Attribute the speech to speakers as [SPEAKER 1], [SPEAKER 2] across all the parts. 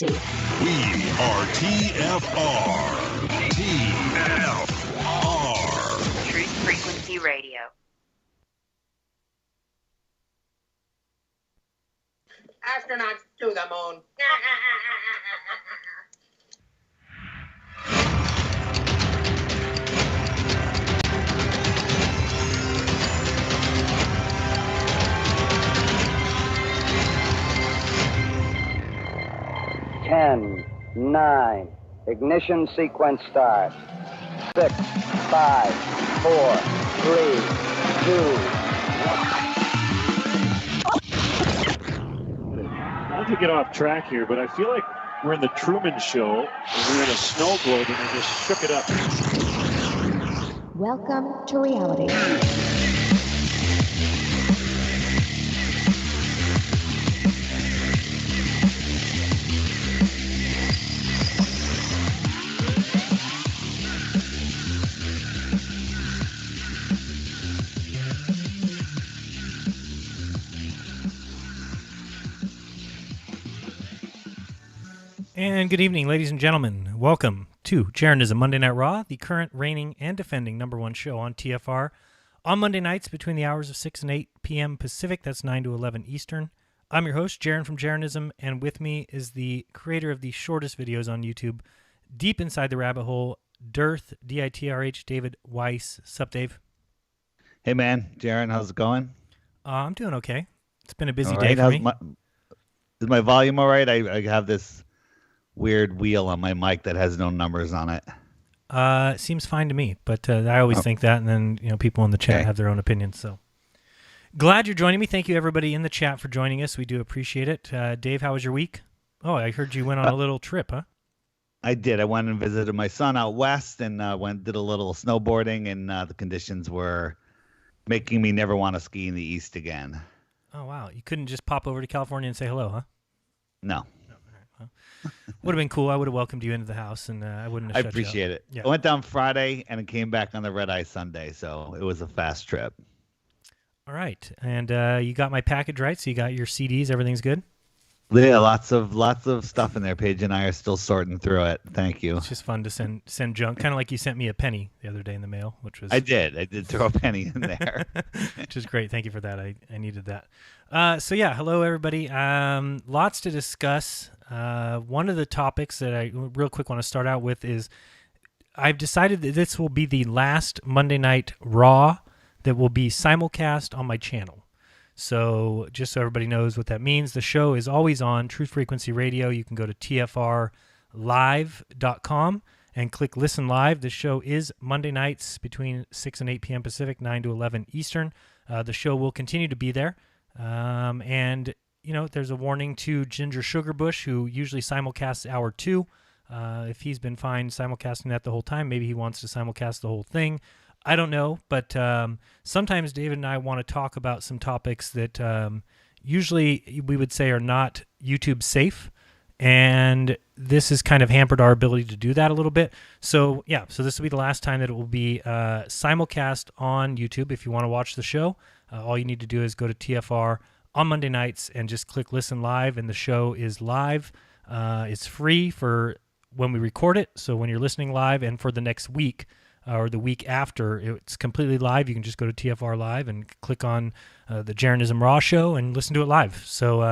[SPEAKER 1] We are TFR. TFR.
[SPEAKER 2] Truth Frequency Radio.
[SPEAKER 3] Astronauts to the moon.
[SPEAKER 4] 10, 9, ignition sequence start. 6, 5, 4, 3, 2.
[SPEAKER 5] Not to get off track here, but I feel like we're in the Truman Show, and we're in a snow globe, and we just shook it up.
[SPEAKER 6] Welcome to reality.
[SPEAKER 7] And good evening, ladies and gentlemen. Welcome to Jeranism Monday Night Raw, the current reigning and defending #1 show on TFR on Monday nights between the hours of 6 and 8 p.m. Pacific. That's 9 to 11 Eastern. I'm your host, Jaron from Jeranism, and with me is the creator of the shortest videos on YouTube, deep inside the rabbit hole, Dirth, D-I-T-R-H, David Weiss. Sup, Dave?
[SPEAKER 8] Hey, man. Jaron, how's it going?
[SPEAKER 7] I'm doing okay. It's been a busy
[SPEAKER 8] All
[SPEAKER 7] day
[SPEAKER 8] right.
[SPEAKER 7] for me.
[SPEAKER 8] Is my volume all right? I have this weird wheel on my mic that has no numbers on it.
[SPEAKER 7] It seems fine to me, but I always think that, and then people in the chat have their own opinions. So glad you're joining me. Thank you, everybody in the chat, for joining us. We do appreciate it. Dave, how was your week? Oh, I heard you went on a little trip, huh?
[SPEAKER 8] I did. I went and visited my son out west, and did a little snowboarding, and the conditions were making me never want to ski in the east again.
[SPEAKER 7] Oh, wow. You couldn't just pop over to California and say hello, huh?
[SPEAKER 8] No.
[SPEAKER 7] Would have been cool. I would have welcomed you into the house, and I wouldn't have
[SPEAKER 8] I
[SPEAKER 7] shut
[SPEAKER 8] appreciate
[SPEAKER 7] you
[SPEAKER 8] it.
[SPEAKER 7] Yeah.
[SPEAKER 8] I went down Friday and came back on the red eye Sunday, so it was a fast trip.
[SPEAKER 7] All right. And you got my package right, so you got your CDs. Everything's good?
[SPEAKER 8] Yeah, lots of stuff in there. Paige and I are still sorting through it. Thank you.
[SPEAKER 7] It's just fun to send junk, kind of like you sent me a penny the other day in the mail, which was...
[SPEAKER 8] I did throw a penny in there.
[SPEAKER 7] Which is great. Thank you for that. I needed that. So yeah, hello everybody. Lots to discuss. One of the topics that I real quick want to start out with is I've decided that this will be the last Monday Night Raw that will be simulcast on my channel. So just so everybody knows what that means, the show is always on Truth Frequency Radio. You can go to tfrlive.com and click Listen Live. The show is Monday nights between 6 and 8 p.m. Pacific, 9 to 11 Eastern. The show will continue to be there. And, there's a warning to Ginger Sugarbush, who usually simulcasts hour 2. If he's been fine simulcasting that the whole time, maybe he wants to simulcast the whole thing. I don't know, but sometimes David and I want to talk about some topics that usually we would say are not YouTube safe, and this has kind of hampered our ability to do that a little bit. So this will be the last time that it will be simulcast on YouTube. If you want to watch the show, all you need to do is go to TFR on Monday nights and just click Listen Live, and the show is live. It's free for when we record it, so when you're listening live, and for the next week, or the week after, it's completely live. You can just go to TFR Live and click on the Jeranism Raw show and listen to it live. So,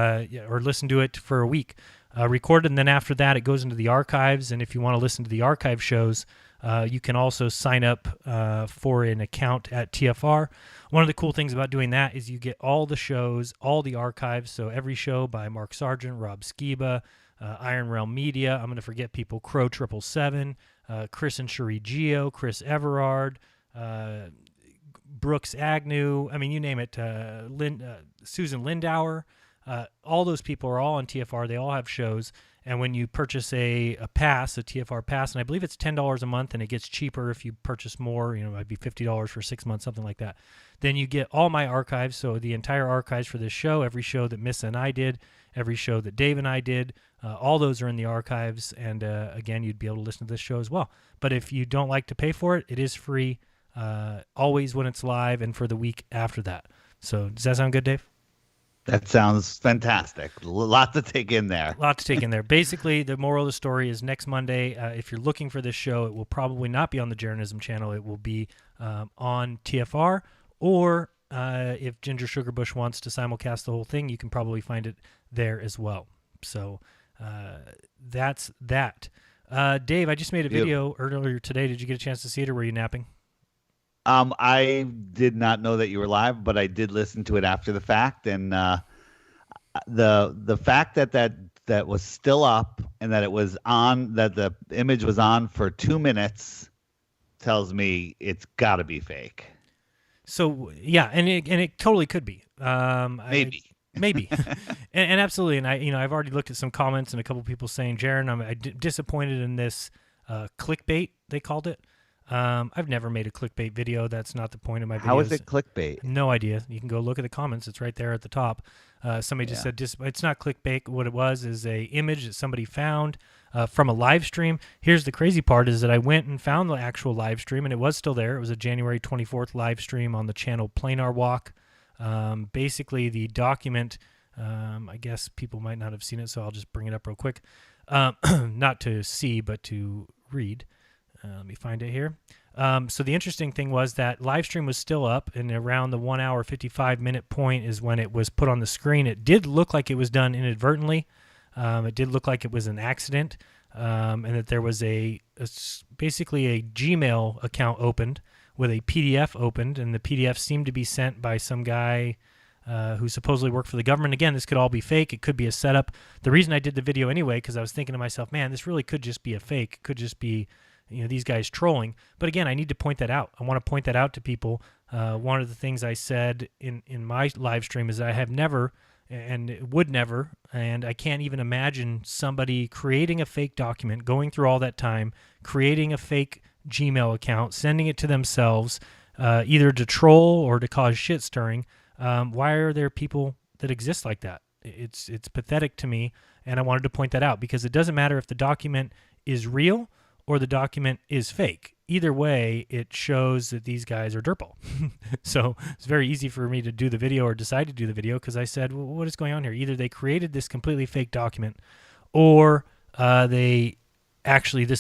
[SPEAKER 7] or listen to it for a week. Recorded, and then after that, it goes into the archives. And if you want to listen to the archive shows, you can also sign up for an account at TFR. One of the cool things about doing that is you get all the shows, all the archives. So every show by Mark Sargent, Rob Skiba, Iron Realm Media. I'm going to forget people. Crow 777. Chris and Cherie Geo, Chris Everard, Brooks Agnew, I mean, you name it, Susan Lindauer, all those people are all on TFR. They all have shows, and when you purchase a pass, a TFR pass, and I believe it's $10 a month, and it gets cheaper if you purchase more, it might be $50 for 6 months, something like that, then you get all my archives, so the entire archives for this show, every show that Miss and I did, every show that Dave and I did, all those are in the archives, and again, you'd be able to listen to this show as well. But if you don't like to pay for it, it is free, always when it's live, and for the week after that. So does that sound good, Dave?
[SPEAKER 8] That sounds fantastic. Lot to take in there.
[SPEAKER 7] A lot to take in there. Basically, the moral of the story is next Monday, if you're looking for this show, it will probably not be on the Jeranism channel. It will be on TFR, or if Ginger Sugarbush wants to simulcast the whole thing, you can probably find it there as well. So that's that. Dave, I just made a video earlier today. Did you get a chance to see it, or were you napping?
[SPEAKER 8] I did not know that you were live, but I did listen to it after the fact, and the fact that was still up and that it was on, that the image was on for 2 minutes, tells me it's got to be fake.
[SPEAKER 7] So yeah, and it totally could be.
[SPEAKER 8] Maybe.
[SPEAKER 7] Maybe, and absolutely. And I've already looked at some comments and a couple people saying, Jaron, I'm disappointed in this clickbait, they called it. I've never made a clickbait video. That's not the point of my videos.
[SPEAKER 8] How is it clickbait?
[SPEAKER 7] No idea. You can go look at the comments. It's right there at the top. Somebody just said it's not clickbait. What it was is a image that somebody found from a live stream. Here's the crazy part is that I went and found the actual live stream, and it was still there. It was a January 24th live stream on the channel Planar Walk. Basically, the document, I guess people might not have seen it, so I'll just bring it up real quick. Not to see, but to read. Let me find it here. So the interesting thing was that live stream was still up, and around the 1 hour 55-minute point is when it was put on the screen. It did look like it was done inadvertently. It did look like it was an accident, and that there was basically a Gmail account opened with a PDF opened, and the PDF seemed to be sent by some guy who supposedly worked for the government. Again, this could all be fake. It could be a setup. The reason I did the video anyway, because I was thinking to myself, man, this really could just be a fake. It could just be these guys trolling. But again, I need to point that out. I want to point that out to people. One of the things I said in my live stream is that I have never and would never, and I can't even imagine somebody creating a fake document, going through all that time, creating a fake Gmail account, sending it to themselves, either to troll or to cause shit stirring. Why are there people that exist like that? It's pathetic to me, and I wanted to point that out because it doesn't matter if the document is real or the document is fake. Either way, it shows that these guys are dirtball. So it's very easy for me to do the video or decide to do the video because I said, well, what is going on here? Either they created this completely fake document or this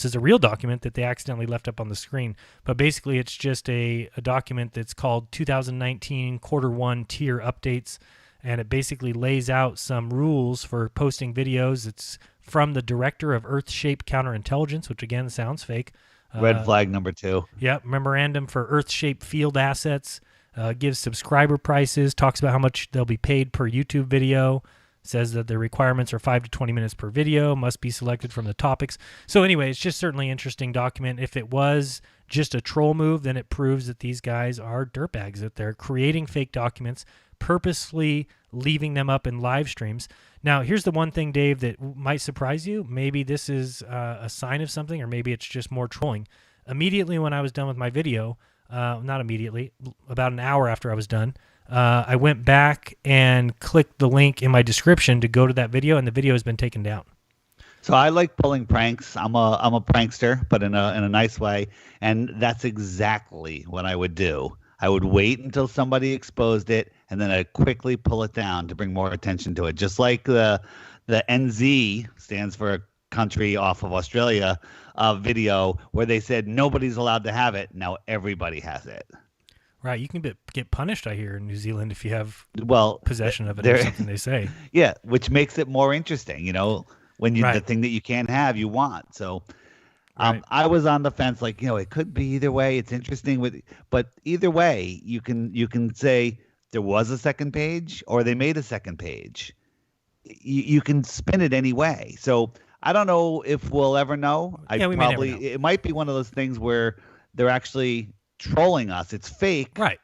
[SPEAKER 7] is a real document that they accidentally left up on the screen. But basically, it's just a document that's called 2019 Q1 Tier Updates, and it basically lays out some rules for posting videos. It's from the Director of Earth-Shaped Counterintelligence, which again sounds fake.
[SPEAKER 8] Red flag number 2.
[SPEAKER 7] Yep, memorandum for Earth-Shaped Field Assets, gives subscriber prices, talks about how much they'll be paid per YouTube video, says that the requirements are 5 to 20 minutes per video, must be selected from the topics. So anyway, it's just certainly an interesting document. If it was just a troll move, then it proves that these guys are dirtbags, that they're creating fake documents, purposely leaving them up in live streams. Now, here's the one thing, Dave, that might surprise you. Maybe this is a sign of something, or maybe it's just more trolling. Immediately when I was done with my video, not immediately, about an hour after I was done, I went back and clicked the link in my description to go to that video, and the video has been taken down.
[SPEAKER 8] So I like pulling pranks. I'm a prankster, but in a nice way, and that's exactly what I would do. I would wait until somebody exposed it, and then I'd quickly pull it down to bring more attention to it. Just like the NZ stands for country off of Australia video, where they said nobody's allowed to have it. Now everybody has it.
[SPEAKER 7] Right, you can get punished, I hear, in New Zealand if you have possession of it
[SPEAKER 8] there,
[SPEAKER 7] or something they say.
[SPEAKER 8] Yeah, which makes it more interesting, when
[SPEAKER 7] Right.
[SPEAKER 8] the thing that you can't have, you want. So
[SPEAKER 7] Right.
[SPEAKER 8] I was on the fence, like, it could be either way. It's interesting, but either way, you can say there was a second page or they made a second page. You can spin it any way. So I don't know if we'll ever know.
[SPEAKER 7] We may never know.
[SPEAKER 8] It might be one of those things where they're actually trolling us. It's fake,
[SPEAKER 7] Right.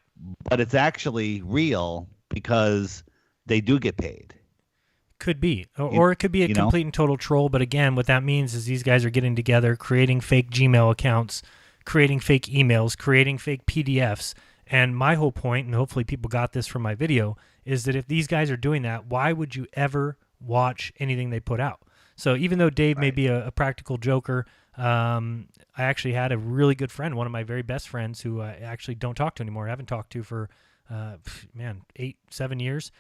[SPEAKER 8] but it's actually real because they do get paid.
[SPEAKER 7] Could be. Or it could be a complete and total troll. But again, what that means is these guys are getting together, creating fake Gmail accounts, creating fake emails, creating fake PDFs. And my whole point, and hopefully people got this from my video, is that if these guys are doing that, why would you ever watch anything they put out? So even though Dave may be a practical joker, I actually had a really good friend, one of my very best friends, who I actually don't talk to anymore. I haven't talked to for 7 years.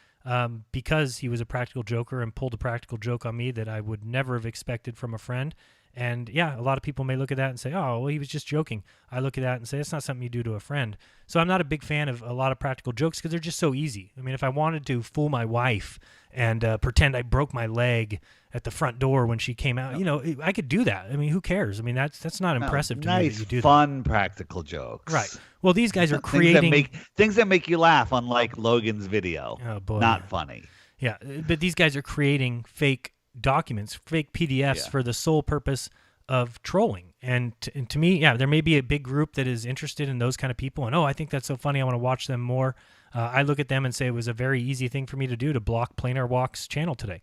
[SPEAKER 7] because he was a practical joker and pulled a practical joke on me that I would never have expected from a friend. And yeah, a lot of people may look at that and say, oh, well, he was just joking. I look at that and say, it's not something you do to a friend. So I'm not a big fan of a lot of practical jokes because they're just so easy. I mean, if I wanted to fool my wife and pretend I broke my leg at the front door when she came out, I could do that. I mean, who cares? I mean, that's not impressive to me that you do that.
[SPEAKER 8] Nice, fun, practical jokes.
[SPEAKER 7] Right. Well, these guys are creating
[SPEAKER 8] things that make you laugh, unlike Logan's video.
[SPEAKER 7] Oh, boy.
[SPEAKER 8] Not funny.
[SPEAKER 7] Yeah, but these guys are creating fake documents, fake PDFs for the sole purpose of trolling. And to me, yeah, there may be a big group that is interested in those kind of people. And, I think that's so funny. I want to watch them more. I look at them and say it was a very easy thing for me to do to block Planar Walk's channel today.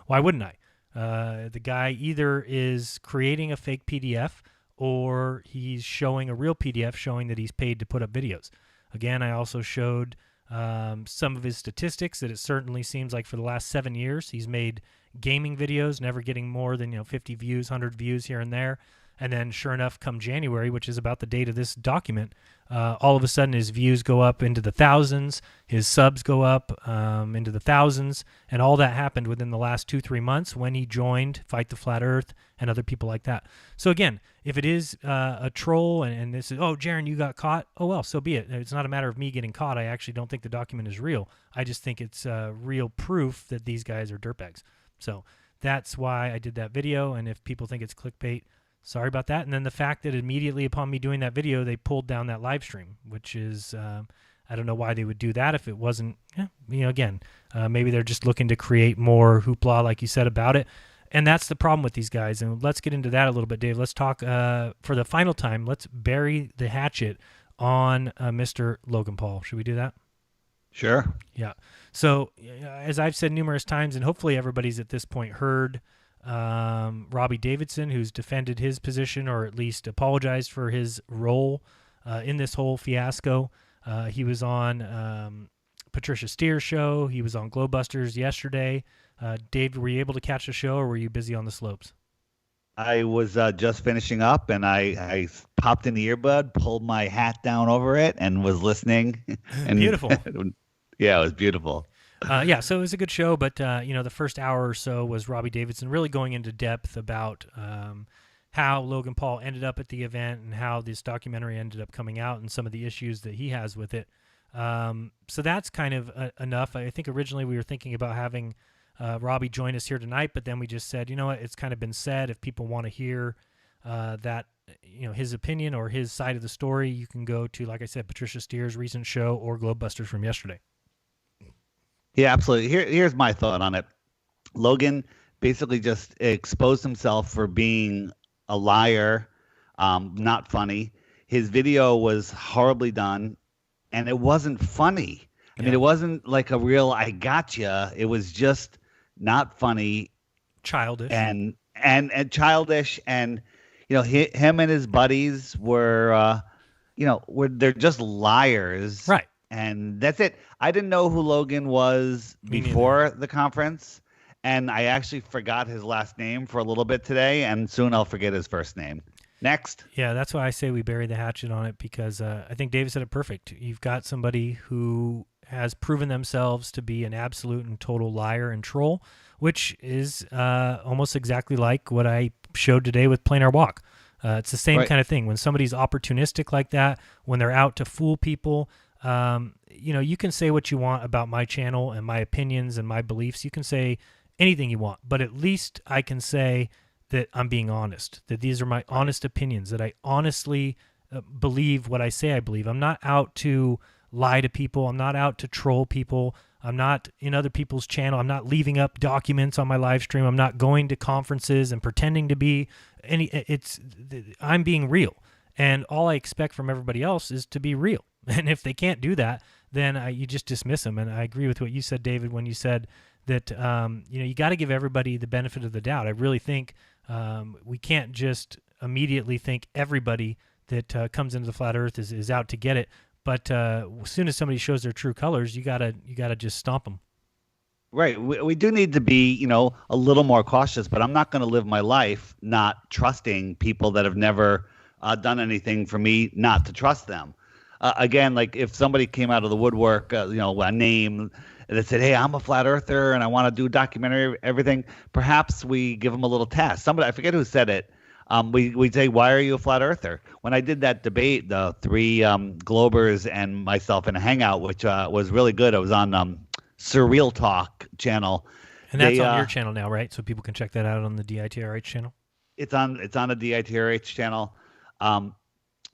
[SPEAKER 7] Why wouldn't I? The guy either is creating a fake PDF or he's showing a real PDF showing that he's paid to put up videos. Again, I also showed some of his statistics that it certainly seems like for the last 7 years he's made gaming videos, never getting more than 50 views, 100 views here and there. And then sure enough, come January, which is about the date of this document, all of a sudden his views go up into the thousands, his subs go up into the thousands, and all that happened within the last 2-3 months when he joined Fight the Flat Earth and other people like that. So again, if it is a troll and this is, Jaron, you got caught, oh well, so be it. It's not a matter of me getting caught. I actually don't think the document is real. I just think it's real proof that these guys are dirtbags. So that's why I did that video, and if people think it's clickbait, sorry about that. And then the fact that immediately upon me doing that video, they pulled down that live stream, which is, I don't know why they would do that if it wasn't, again, maybe they're just looking to create more hoopla, like you said, about it. And that's the problem with these guys. And let's get into that a little bit, Dave. Let's talk, for the final time, let's bury the hatchet on Mr. Logan Paul. Should we do that?
[SPEAKER 8] Sure.
[SPEAKER 7] Yeah. So as I've said numerous times, and hopefully everybody's at this point heard, Robbie Davidson, who's defended his position or at least apologized for his role in this whole fiasco. He was on Patricia Steer's show. He was on Glowbusters yesterday. Dave, were you able to catch the show, or were you busy on the slopes?
[SPEAKER 8] I was just finishing up, and I popped in the earbud, pulled my hat down over it, and was listening. And
[SPEAKER 7] Beautiful.
[SPEAKER 8] Yeah, it was beautiful.
[SPEAKER 7] So it was a good show, but the first hour or so was Robbie Davidson really going into depth about how Logan Paul ended up at the event and how this documentary ended up coming out and some of the issues that he has with it. So that's kind of enough. I think originally we were thinking about having Robbie join us here tonight, but then we just said, you know what, it's kind of been said. If people want to hear that, his opinion or his side of the story, you can go to, like I said, Patricia Steer's recent show or Glowbusters from yesterday.
[SPEAKER 8] Yeah, absolutely. Here's my thought on it. Logan basically just exposed himself for being a liar, not funny. His video was horribly done, and it wasn't funny. I mean, it wasn't like a real "I gotcha." It was just not funny,
[SPEAKER 7] childish,
[SPEAKER 8] and childish. And him and his buddies were, they're just liars,
[SPEAKER 7] right?
[SPEAKER 8] And that's it. I didn't know who Logan was before the conference, and I actually forgot his last name for a little bit today, and soon I'll forget his first name. Next.
[SPEAKER 7] Yeah, that's why I say we bury the hatchet on it, because I think David said it perfect. You've got somebody who has proven themselves to be an absolute and total liar and troll, which is almost exactly like what I showed today with Planar Walk. It's the same kind of thing. When somebody's opportunistic like that, when they're out to fool people, you can say what you want about my channel and my opinions and my beliefs. You can say anything you want, but at least I can say that I'm being honest, that these are my honest opinions, that I honestly believe what I say I believe. I'm not out to lie to people. I'm not out to troll people. I'm not in other people's channel. I'm not leaving up documents on my live stream. I'm not going to conferences and pretending to be I'm being real. And all I expect from everybody else is to be real. And if they can't do that, then you just dismiss them. And I agree with what you said, David, when you said that, you got to give everybody the benefit of the doubt. I really think we can't just immediately think everybody that comes into the flat earth is out to get it. But as soon as somebody shows their true colors, you gotta just stomp them.
[SPEAKER 8] Right. We do need to be, a little more cautious, but I'm not going to live my life not trusting people that have never done anything for me not to trust them. again, like if somebody came out of the woodwork, a name that said, "Hey, I'm a flat earther and I want to do documentary everything," perhaps we give them a little test. Somebody, I forget who said it. We say, "Why are you a flat earther?" When I did that debate, the three Globers and myself in a hangout, which was really good. I was on Surreal Talk channel.
[SPEAKER 7] And that's on your channel now, right? So people can check that out on the DITRH channel.
[SPEAKER 8] It's on the DITRH channel.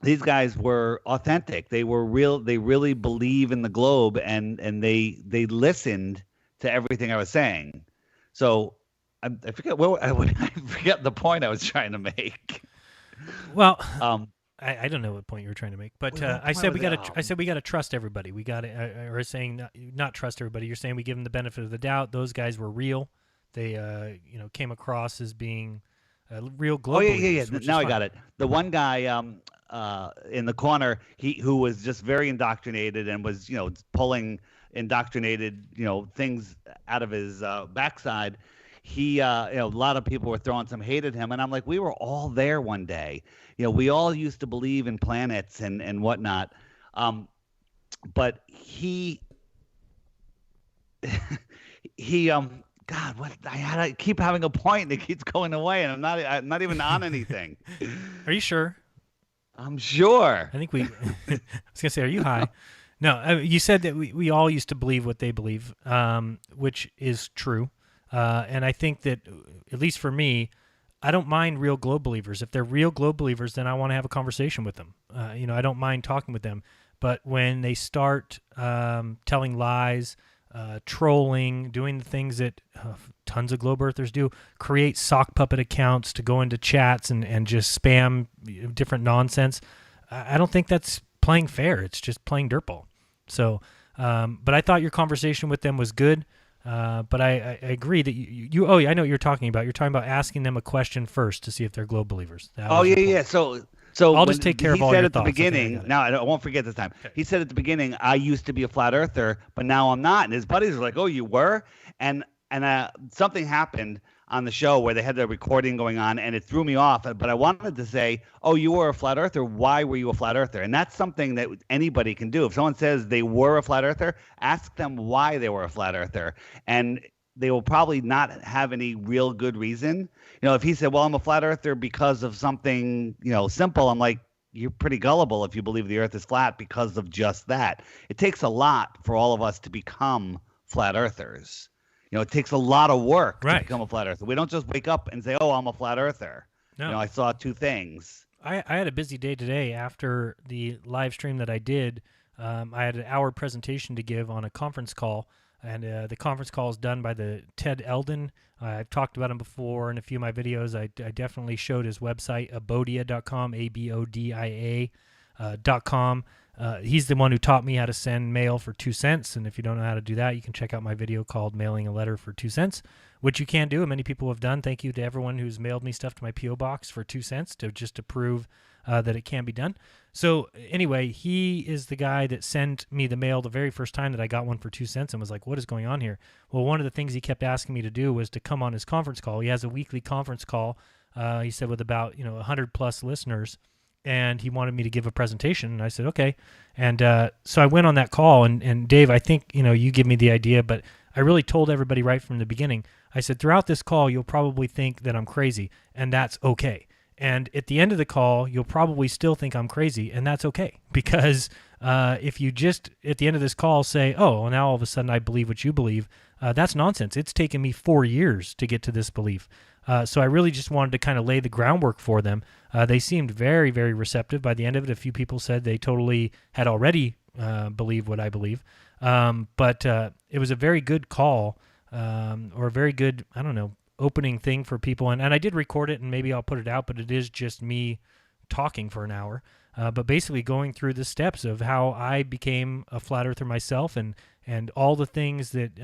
[SPEAKER 8] These guys were authentic. They were real. They really believe in the globe, and they listened to everything I was saying. So I forget I forget the point I was trying to make.
[SPEAKER 7] Well, I don't know what point you were trying to make, but I said we got to trust everybody. We got to, or saying not trust everybody. You're saying we give them the benefit of the doubt. Those guys were real. They came across as being real global.
[SPEAKER 8] Oh yeah. Now I got it. The one guy in the corner, who was just very indoctrinated and was pulling indoctrinated things out of his backside. He a lot of people were throwing some hate at him, and I'm like, we were all there one day. We all used to believe in planets and whatnot, but he God, what I keep having a point and it keeps going away, and I'm not even on anything.
[SPEAKER 7] Are you sure?
[SPEAKER 8] I'm sure.
[SPEAKER 7] I think I was gonna say, are you high? No, you said that we all used to believe what they believe, which is true. And I think that, at least for me, I don't mind real globe believers. If they're real globe believers, then I want to have a conversation with them. I don't mind talking with them. But when they start telling lies, trolling, doing the things that tons of globe earthers do, create sock puppet accounts to go into chats and just spam different nonsense, I don't think that's playing fair. It's just playing dirtball. So, but I thought your conversation with them was good. But I agree that you oh yeah, I know what you're talking about. You're talking about asking them a question first to see if they're globe believers.
[SPEAKER 8] Yeah. So
[SPEAKER 7] I'll just take care of all your thoughts.
[SPEAKER 8] He said at the beginning. Now I won't forget this time. Okay. He said at the beginning, I used to be a flat earther, but now I'm not. And his buddies were like, "Oh, you were?" And something happened on the show where they had the recording going on, and it threw me off. But I wanted to say, "Oh, you were a flat earther. Why were you a flat earther?" And that's something that anybody can do. If someone says they were a flat earther, ask them why they were a flat earther, and they will probably not have any real good reason. If he said, "Well, I'm a flat earther because of something, simple," I'm like, you're pretty gullible if you believe the earth is flat because of just that. It takes a lot for all of us to become flat earthers. It takes a lot of work to become a flat earther. We don't just wake up and say, "Oh, I'm a flat earther." No. I saw two things.
[SPEAKER 7] I had a busy day today after the live stream that I did. I had an hour presentation to give on a conference call, and the conference call is done by the Ted Eldon. I've talked about him before in a few of my videos. I definitely showed his website, abodia.com, abodia.com. He's the one who taught me how to send mail for 2 cents, and if you don't know how to do that, you can check out my video called Mailing a Letter for 2 cents, which you can do, and many people have done. Thank you to everyone who's mailed me stuff to my P.O. box for 2 cents to prove that it can be done. So anyway, he is the guy that sent me the mail the very first time that I got one for 2 cents and was like, "What is going on here?" Well, one of the things he kept asking me to do was to come on his conference call. He has a weekly conference call, he said, with about 100 plus listeners, and he wanted me to give a presentation, and I said, okay. And so I went on that call, and Dave, I think you give me the idea, but I really told everybody right from the beginning. I said, throughout this call, you'll probably think that I'm crazy, and that's okay. And at the end of the call, you'll probably still think I'm crazy, and that's okay. Because if you just, at the end of this call, say, "Oh, well, now all of a sudden I believe what you believe," that's nonsense. It's taken me 4 years to get to this belief. So I really just wanted to kind of lay the groundwork for them. They seemed very, very receptive. By the end of it, a few people said they totally had already believed what I believe. But it was a very good call, or a very good, opening thing for people. And I did record it, and maybe I'll put it out, but it is just me talking for an hour. But basically going through the steps of how I became a flat earther myself, and all the things that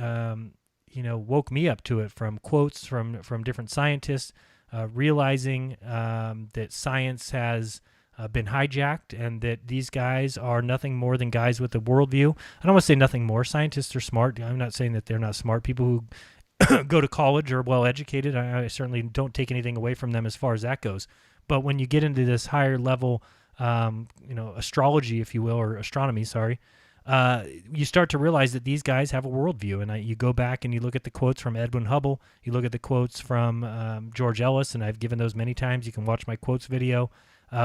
[SPEAKER 7] woke me up to it, from quotes from different scientists, realizing that science has been hijacked, and that these guys are nothing more than guys with a worldview. I don't want to say nothing more. Scientists are smart. I'm not saying that they're not smart. People who go to college are well educated. I certainly don't take anything away from them as far as that goes. But when you get into this higher level astrology, if you will, or astronomy, sorry, you start to realize that these guys have a worldview. And you go back and you look at the quotes from Edwin Hubble, you look at the quotes from George Ellis, and I've given those many times. You can watch my quotes video.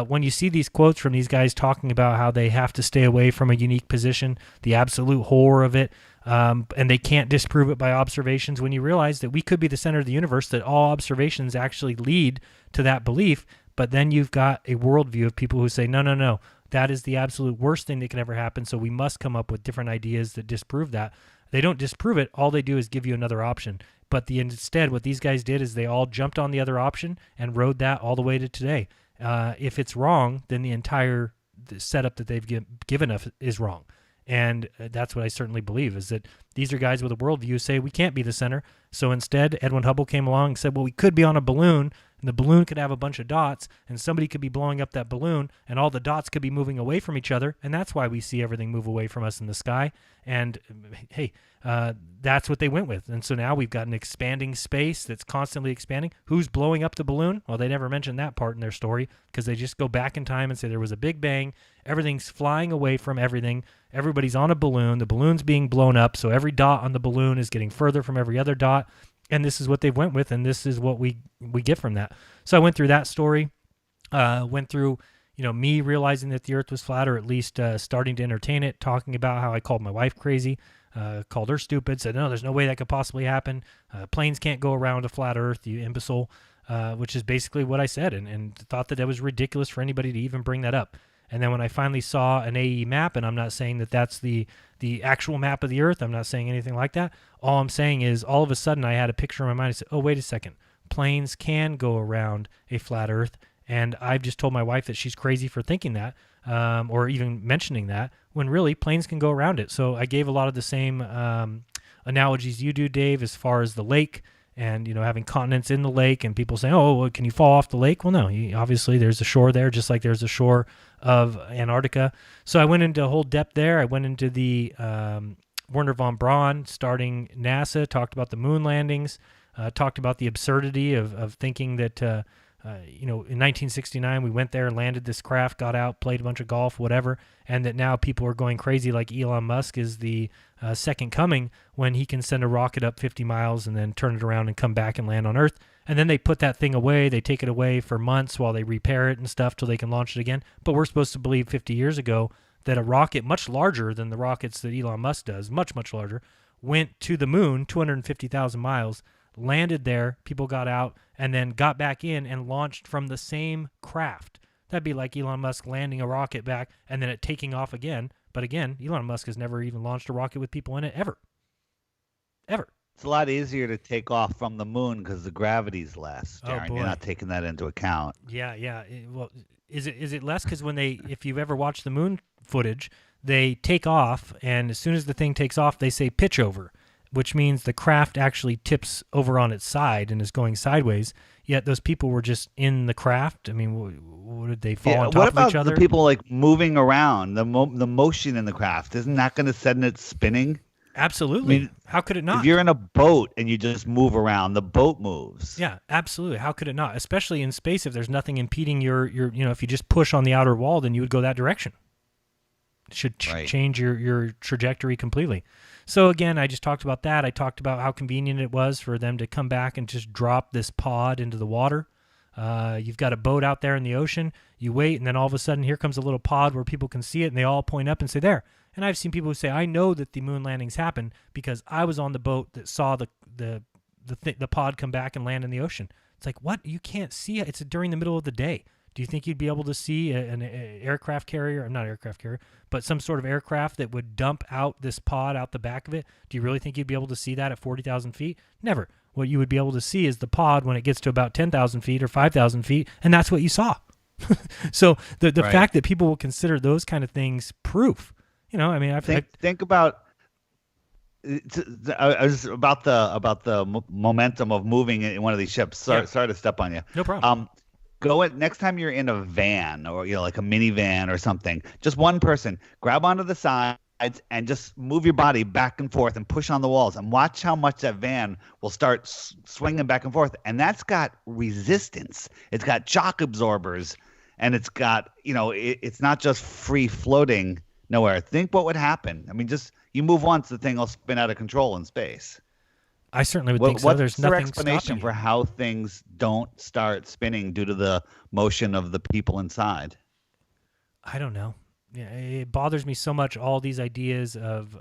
[SPEAKER 7] When you see these quotes from these guys talking about how they have to stay away from a unique position, the absolute horror of it, and they can't disprove it by observations, when you realize that we could be the center of the universe, that all observations actually lead to that belief, but then you've got a worldview of people who say, no, that is the absolute worst thing that can ever happen, so we must come up with different ideas that disprove that. They don't disprove it. All they do is give you another option. But instead, what these guys did is they all jumped on the other option and rode that all the way to today. If it's wrong, then the entire setup that they've given us is wrong. And that's what I certainly believe, is that these are guys with a worldview say we can't be the center. So instead, Edwin Hubble came along and said, well, we could be on a balloon, and the balloon could have a bunch of dots, and somebody could be blowing up that balloon, and all the dots could be moving away from each other, and that's why we see everything move away from us in the sky. And, hey, that's what they went with. And so now we've got an expanding space that's constantly expanding. Who's blowing up the balloon? Well, they never mentioned that part in their story, because they just go back in time and say there was a big bang, everything's flying away from everything, everybody's on a balloon, the balloon's being blown up, so every dot on the balloon is getting further from every other dot, and this is what they went with, and this is what we get from that. So I went through that story, went through me realizing that the earth was flat, or at least starting to entertain it, talking about how I called my wife crazy, called her stupid, said, no, there's no way that could possibly happen. Planes can't go around a flat earth, you imbecile, which is basically what I said, and thought that it was ridiculous for anybody to even bring that up. And then when I finally saw an AE map, and I'm not saying that that's the actual map of the earth, I'm not saying anything like that. All I'm saying is all of a sudden I had a picture in my mind. I said, oh, wait a second. Planes can go around a flat earth. And I've just told my wife that she's crazy for thinking that, or even mentioning that, when really planes can go around it. So I gave a lot of the same analogies you do, Dave, as far as the lake and, having continents in the lake, and people saying, oh, well, can you fall off the lake? Well, no, obviously there's a shore there, just like there's a shore of Antarctica. So I went into a whole depth there. I went into the Werner von Braun starting NASA, talked about the moon landings, talked about the absurdity of thinking that, in 1969 we went there, landed this craft, got out, played a bunch of golf, whatever, and that now people are going crazy like Elon Musk is the second coming, when he can send a rocket up 50 miles and then turn it around and come back and land on Earth. And then they put that thing away. They take it away for months while they repair it and stuff till they can launch it again. But we're supposed to believe 50 years ago that a rocket much larger than the rockets that Elon Musk does, much, much larger, went to the moon, 250,000 miles, landed there, people got out, and then got back in and launched from the same craft. That'd be like Elon Musk landing a rocket back and then it taking off again. But again, Elon Musk has never even launched a rocket with people in it, ever. Ever.
[SPEAKER 8] It's a lot easier to take off from the moon because the gravity's less, Darren.
[SPEAKER 7] Oh,
[SPEAKER 8] you're not taking that into account.
[SPEAKER 7] Yeah. Well, is it less? Because if you've ever watched the moon footage, they take off, and as soon as the thing takes off, they say pitch over, which means the craft actually tips over on its side and is going sideways. Yet those people were just in the craft. I mean, what did they fall on top of each other?
[SPEAKER 8] What about the people like moving around, the motion in the craft? Isn't that going to set it spinning?
[SPEAKER 7] Absolutely. I mean, how could it not?
[SPEAKER 8] If you're in a boat and you just move around, the boat moves.
[SPEAKER 7] Yeah, absolutely. How could it not? Especially in space, if there's nothing impeding your if you just push on the outer wall, then you would go that direction. It should change your trajectory completely. So again, I just talked about that. I talked about how convenient it was for them to come back and just drop this pod into the water. You've got a boat out there in the ocean. You wait, and then all of a sudden, here comes a little pod where people can see it, and they all point up and say, there. And I've seen people who say, I know that the moon landings happened because I was on the boat that saw the pod come back and land in the ocean. It's like, what? You can't see it. It's during the middle of the day. Do you think you'd be able to see an aircraft carrier, not aircraft carrier, but some sort of aircraft that would dump out this pod out the back of it? Do you really think you'd be able to see that at 40,000 feet? Never. What you would be able to see is the pod when it gets to about 10,000 feet or 5,000 feet, and that's what you saw. So the fact that people will consider those kind of things proof, I mean,
[SPEAKER 8] think about about the momentum of moving in one of these ships. Sorry to step on you.
[SPEAKER 7] No problem.
[SPEAKER 8] Next time you're in a van or like a minivan or something, just one person, grab onto the sides and just move your body back and forth and push on the walls and watch how much that van will start swinging back and forth. And that's got resistance. It's got shock absorbers. and it's got, it's not just free floating nowhere. Think what would happen. I mean, just you move once, the thing will spin out of control in space.
[SPEAKER 7] I certainly would think so.
[SPEAKER 8] What's
[SPEAKER 7] There's
[SPEAKER 8] their
[SPEAKER 7] nothing
[SPEAKER 8] explanation
[SPEAKER 7] stopping
[SPEAKER 8] for
[SPEAKER 7] you.
[SPEAKER 8] how things don't start spinning due to the motion of the people inside?
[SPEAKER 7] I don't know. Yeah, it bothers me so much, all these ideas of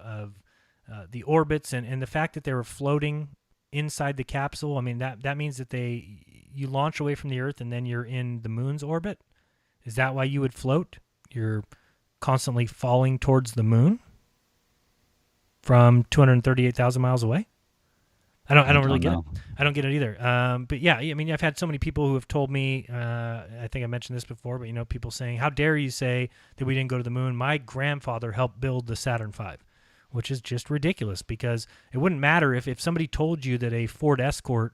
[SPEAKER 7] the orbits and the fact that they were floating inside the capsule. I mean, that means that you launch away from the Earth and then you're in the moon's orbit. Is that why you would float? You're constantly falling towards the moon from 238,000 miles away? I don't really get it. I don't get it either. But yeah, I mean, I've had so many people who have told me, I think I mentioned this before, but people saying, how dare you say that we didn't go to the moon? My grandfather helped build the Saturn V, which is just ridiculous, because it wouldn't matter if somebody told you that a Ford Escort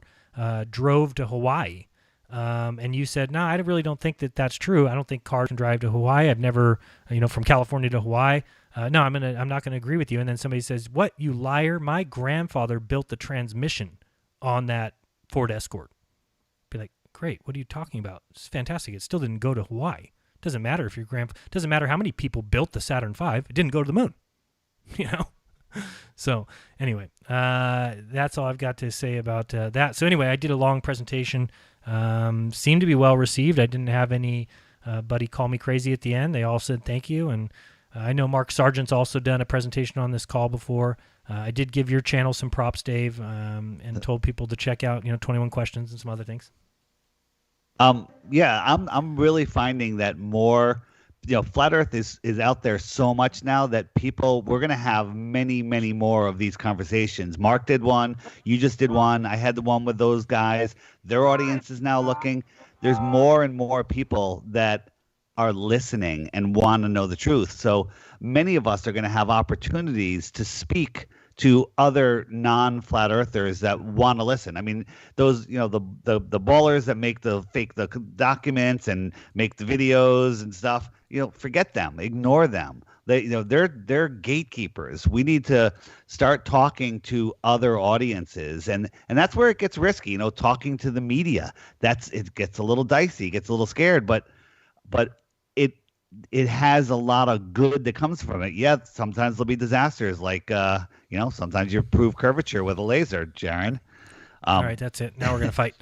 [SPEAKER 7] drove to Hawaii, and you said, no, I really don't think that that's true. I don't think cars can drive to Hawaii. I've never, from California to Hawaii. No, I'm not gonna agree with you. And then somebody says, "What, you liar? My grandfather built the transmission on that Ford Escort." Be like, "Great, what are you talking about? It's fantastic. It still didn't go to Hawaii. Doesn't matter if your doesn't matter how many people built the Saturn V. It didn't go to the moon." So anyway, that's all I've got to say about that. So anyway, I did a long presentation. Seemed to be well received. I didn't have anybody call me crazy at the end. They all said thank you, and I know Mark Sargent's also done a presentation on this call before. I did give your channel some props, Dave, and told people to check out, 21 Questions and some other things.
[SPEAKER 8] Yeah, I'm really finding that more, Flat Earth is out there so much now that we're going to have many, many more of these conversations. Mark did one. You just did one. I had the one with those guys. Their audience is now looking. There's more and more people that are listening and want to know the truth. So many of us are going to have opportunities to speak to other non-flat earthers that want to listen. I mean, those, the ballers that make the documents and make the videos and stuff, forget them, ignore them. They're gatekeepers. We need to start talking to other audiences, and that's where it gets risky. Talking to the media, it gets a little dicey, gets a little scared, but it has a lot of good that comes from it. Yeah, sometimes there'll be disasters, like sometimes you prove curvature with a laser, Jaron.
[SPEAKER 7] All right, that's it. Now we're gonna fight.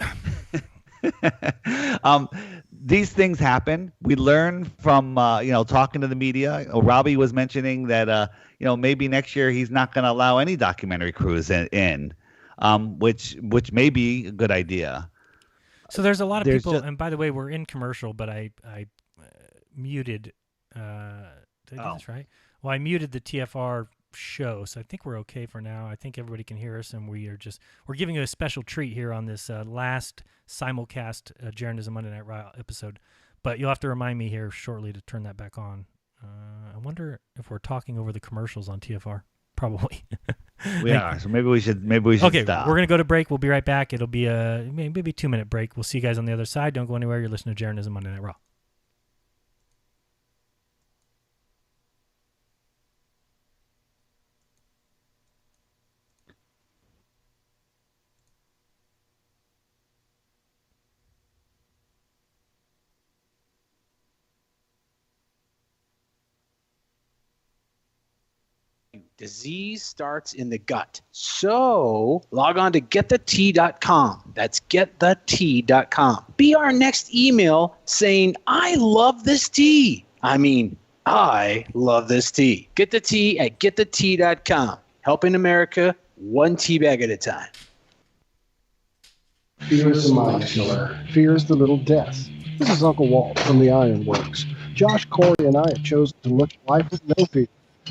[SPEAKER 8] These things happen. We learn from talking to the media. Robbie was mentioning that maybe next year he's not going to allow any documentary crews in, which may be a good idea.
[SPEAKER 7] So there's a lot of people, and by the way, we're in commercial, but I muted. Did I do this right? Well, I muted the TFR show, so I think we're okay for now. I think everybody can hear us, and we're giving you a special treat here on this last simulcast jeranism Monday Night Raw episode. But you'll have to remind me here shortly to turn that back on. I wonder if we're talking over the commercials on TFR. Probably.
[SPEAKER 8] We are. So maybe we should
[SPEAKER 7] okay,
[SPEAKER 8] stop.
[SPEAKER 7] We're gonna go to break. We'll be right back. It'll be a maybe 2-minute break. We'll see you guys on the other side. Don't go anywhere. You're listening to jeranism Monday Night Raw.
[SPEAKER 2] Disease starts in the gut. So log on to getthetea.com. That's getthetea.com. Be our next email saying, I love this tea. I mean, I love this tea. Get the tea at getthetea.com. Helping America one tea bag at a time.
[SPEAKER 6] Fear is a mind killer. Fear is the little death. This is Uncle Walt from the Ironworks. Josh, Corey, and I have chosen to look at life with no fear.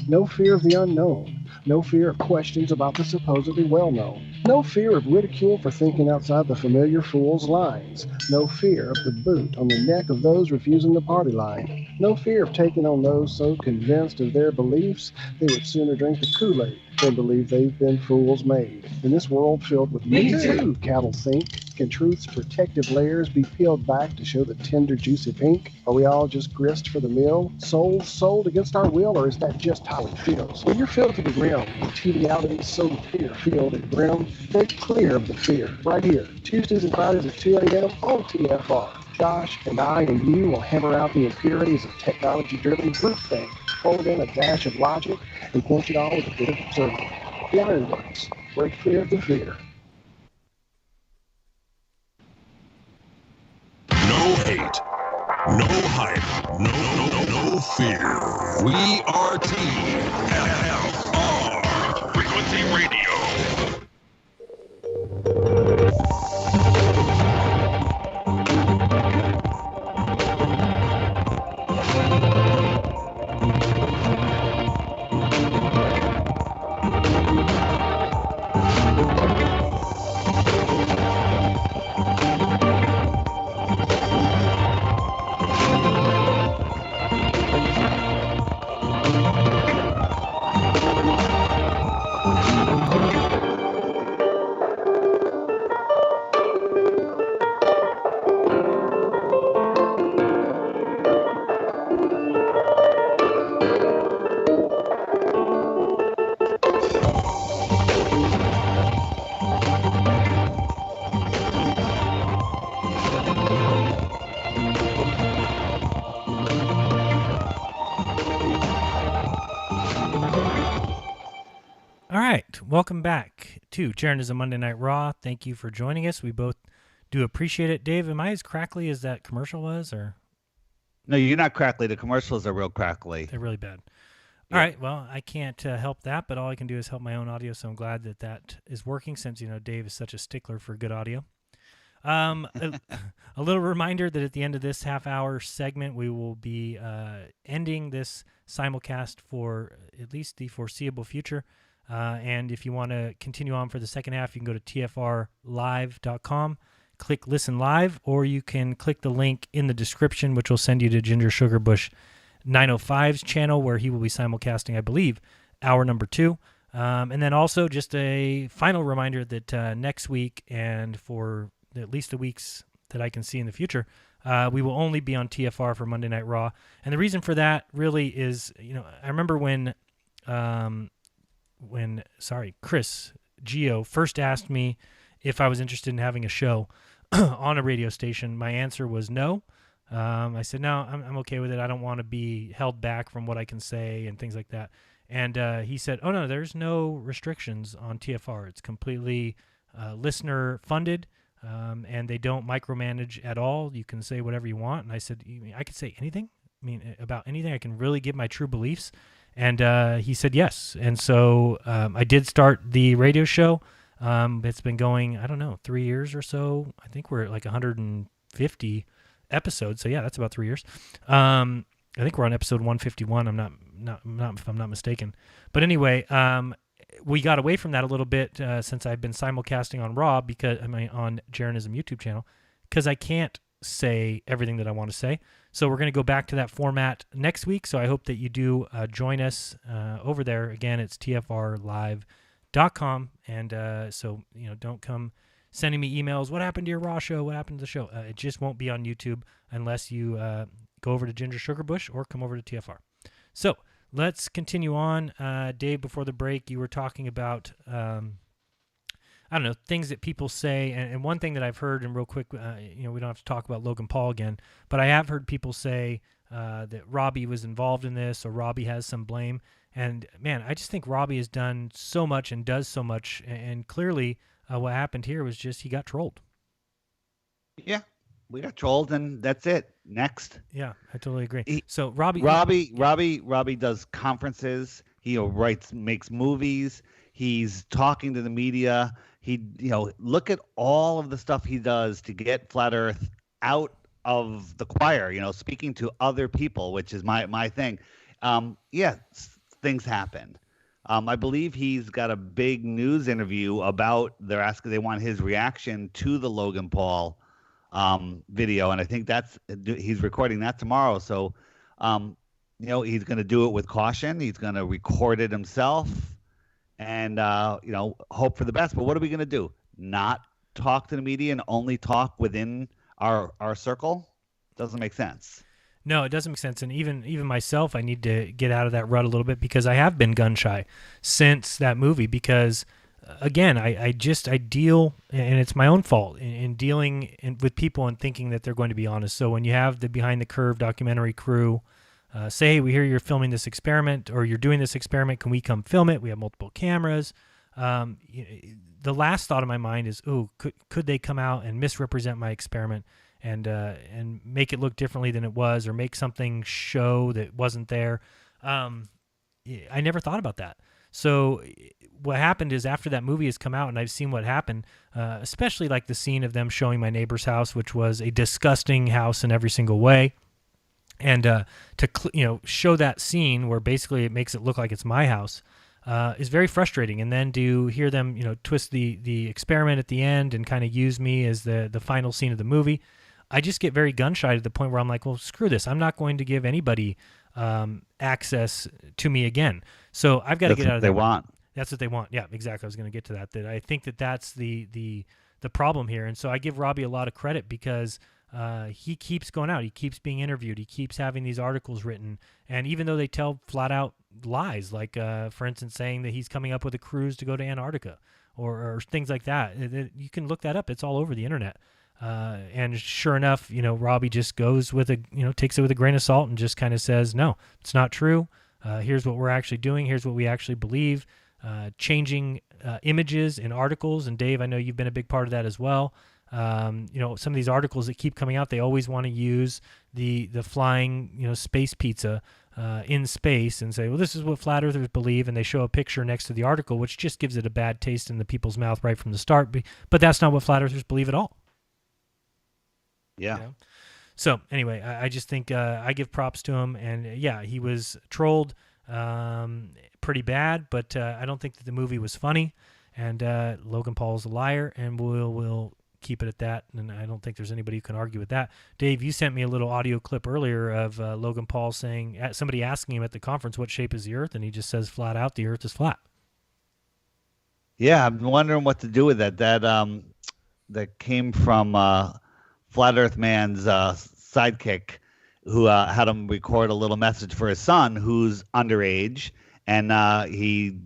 [SPEAKER 6] No fear of the unknown. No fear of questions about the supposedly well-known. No fear of ridicule for thinking outside the familiar fool's lines. No fear of the boot on the neck of those refusing the party line. No fear of taking on those so convinced of their beliefs they would sooner drink the Kool-Aid than believe they've been fools made. In this world filled with me too, cattle think, can truth's protective layers be peeled back to show the tender, juicy pink? Are we all just grist for the mill? Souls sold against our will, or is that just how it feels? When you're filled to the rim, with triviality so fear-filled and grim, break clear of the fear. Right here, Tuesdays and Fridays at 2 a.m. on TFR. Josh and I and you will hammer out the impurities of technology-driven brute thing, fold in a dash of logic, and quench it all with a bit of absurdity. The Ironworks. Break free of the fear.
[SPEAKER 1] No hate. No hype. No fear. We are TFR. Frequency Radio.
[SPEAKER 7] Welcome back to jeranism Monday Night Raw. Thank you for joining us. We both do appreciate it. Dave, am I as crackly as that commercial was? Or
[SPEAKER 8] No, you're not crackly. The commercials are real crackly.
[SPEAKER 7] they're really bad.
[SPEAKER 8] Yeah.
[SPEAKER 7] All right, well, I can't help that, but all I can do is help my own audio, so I'm glad that that is working since, Dave is such a stickler for good audio. A little reminder that at the end of this half-hour segment, we will be ending this simulcast for at least the foreseeable future. And if you want to continue on for the second half, you can go to tfrlive.com, click Listen Live, or you can click the link in the description, which will send you to Ginger Sugarbush 905's channel, where he will be simulcasting, I believe, hour number 2. And then also just a final reminder that next week and for at least the weeks that I can see in the future, we will only be on TFR for Monday Night Raw. And the reason for that really is, I remember when Chris Gio first asked me if I was interested in having a show on a radio station, my answer was no. I said, no, I'm okay with it. I don't want to be held back from what I can say and things like that. And he said, oh, no, there's no restrictions on TFR. It's completely listener funded, and they don't micromanage at all. You can say whatever you want. And I said, you mean I could say anything? I mean, about anything? I can really give my true beliefs? And he said yes. And so I did start the radio show. It's been going, 3 years or so. I think we're at like 150 episodes. So yeah, that's about 3 years. I think we're on episode 151. I'm not if I'm not mistaken. But anyway, we got away from that a little bit since I've been simulcasting on Raw on Jeranism YouTube channel, because I can't say everything that I want to say. So we're going to go back to that format next week. So I hope that you do join us over there. Again, it's tfrlive.com. And so, don't come sending me emails. What happened to your Raw show? What happened to the show? It just won't be on YouTube unless you go over to Ginger Sugarbush or come over to TFR. So let's continue on. Dave, before the break, you were talking about things that people say. And one thing that I've heard, and real quick, we don't have to talk about Logan Paul again, but I have heard people say that Robbie was involved in this, or Robbie has some blame. And man, I just think Robbie has done so much and does so much. And clearly what happened here was just he got trolled. Yeah.
[SPEAKER 8] We got trolled, and that's it. Next.
[SPEAKER 7] Yeah, I totally agree. So Robbie
[SPEAKER 8] does conferences. He makes movies. He's talking to the media. He, look at all of the stuff he does to get Flat Earth out of the choir. Speaking to other people, which is my thing. Things happen. I believe he's got a big news interview about. They want his reaction to the Logan Paul video, and I think he's recording that tomorrow. So, he's going to do it with caution. He's going to record it himself, and hope for the best. But what are we going to do? Not talk to the media and only talk within our circle? Doesn't make sense.
[SPEAKER 7] No, it doesn't make sense. And even myself, I need to get out of that rut a little bit, because I have been gun shy since that movie, because again, I deal, and it's my own fault in dealing with people and thinking that they're going to be honest. So when you have the Behind the Curve documentary crew say, hey, we hear you're filming this experiment, or you're doing this experiment, can we come film it? We have multiple cameras. The last thought in my mind is, oh, could they come out and misrepresent my experiment and make it look differently than it was, or make something show that wasn't there? I never thought about that. So what happened is, after that movie has come out and I've seen what happened, especially like the scene of them showing my neighbor's house, which was a disgusting house in every single way. And to show that scene where basically it makes it look like it's my house is very frustrating. And then to hear them twist the experiment at the end and kind of use me as the final scene of the movie, I just get very gun shy to the point where I'm like, well, screw this. I'm not going to give anybody access to me again. So I've got to get out of there. That's what they want. Yeah, exactly. I was going to get to that. That I think that's the problem here. And so I give Robbie a lot of credit because he keeps going out. He keeps being interviewed. He keeps having these articles written. And even though they tell flat out lies, like for instance, saying that he's coming up with a cruise to go to Antarctica or things like that, you can look that up. It's all over the internet. And sure enough, Robbie just goes with takes it with a grain of salt and just kind of says, no, it's not true. Here's what we're actually doing. Here's what we actually believe. Changing images in articles. And Dave, I know you've been a big part of that as well. Some of these articles that keep coming out, they always want to use the flying, space pizza in space and say, well, this is what flat earthers believe. And they show a picture next to the article, which just gives it a bad taste in the people's mouth right from the start. But that's not what flat earthers believe at all.
[SPEAKER 8] Yeah.
[SPEAKER 7] So anyway, I just think I give props to him, and yeah, he was trolled pretty bad, but I don't think that the movie was funny, and Logan Paul is a liar, and we'll keep it at that, and I don't think there's anybody who can argue with that. Dave, you sent me a little audio clip earlier of Logan Paul saying, somebody asking him at the conference, what shape is the Earth, and he just says flat out, the Earth is flat.
[SPEAKER 8] Yeah, I'm wondering what to do with that. That came from Flat Earth Man's sidekick, who had him record a little message for his son, who's underage, and he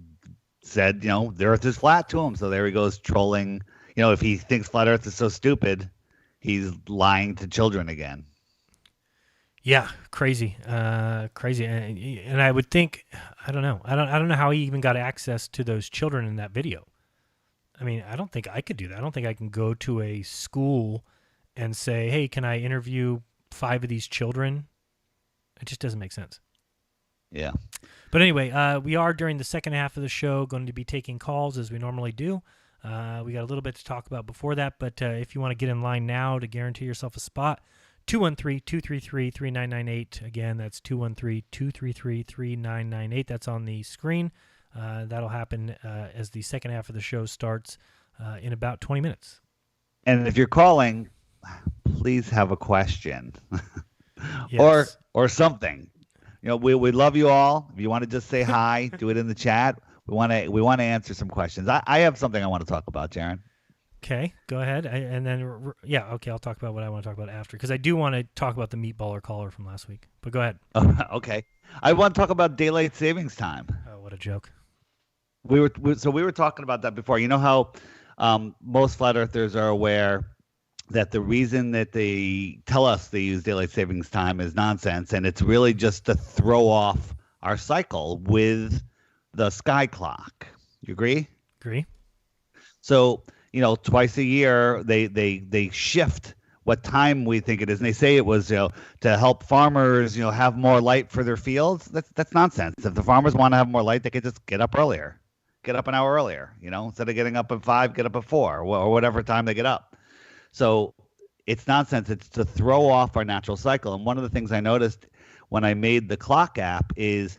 [SPEAKER 8] said, the Earth is flat to him. So there he goes trolling. If he thinks Flat Earth is so stupid, he's lying to children again.
[SPEAKER 7] Yeah, crazy. And I would think, I don't know. I don't know how he even got access to those children in that video. I mean, I don't think I could do that. I don't think I can go to a school and say, hey, can I interview 5 of these children? It just doesn't make sense.
[SPEAKER 8] Yeah.
[SPEAKER 7] But anyway, we are, during the second half of the show, going to be taking calls as we normally do. We got a little bit to talk about before that, but if you want to get in line now to guarantee yourself a spot, 213-233-3998. Again, that's 213-233-3998. That's on the screen. That'll happen as the second half of the show starts in about 20 minutes.
[SPEAKER 8] And if you're calling, please have a question
[SPEAKER 7] Yes.
[SPEAKER 8] or something. We love you all. If you want to just say hi, do it in the chat. We want to answer some questions. I have something I want to talk about, Jaron.
[SPEAKER 7] Okay, go ahead. I'll talk about what I want to talk about after, because I do want to talk about the meatballer caller from last week. But go ahead.
[SPEAKER 8] Okay. I want to talk about daylight savings time.
[SPEAKER 7] Oh, what a joke.
[SPEAKER 8] We were talking about that before. You know how most flat earthers are aware that the reason that they tell us they use daylight savings time is nonsense, and it's really just to throw off our cycle with the sky clock. You agree?
[SPEAKER 7] Agree.
[SPEAKER 8] So, twice a year they shift what time we think it is, and they say it was to help farmers have more light for their fields. That's nonsense. If the farmers want to have more light, they could just get up earlier, get up an hour earlier. Instead of getting up at 5, get up at 4 or whatever time they get up. So it's nonsense. It's to throw off our natural cycle. And one of the things I noticed when I made the clock app is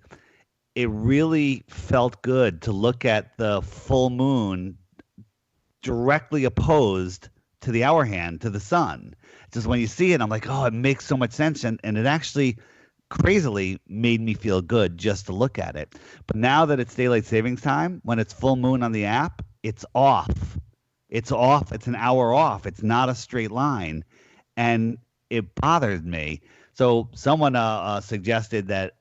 [SPEAKER 8] it really felt good to look at the full moon directly opposed to the hour hand, to the sun. Just when you see it, I'm like, oh, it makes so much sense. And it actually crazily made me feel good just to look at it. But now that it's daylight savings time, when it's full moon on the app, it's off. It's off. It's an hour off. It's not a straight line. And it bothered me. So someone suggested that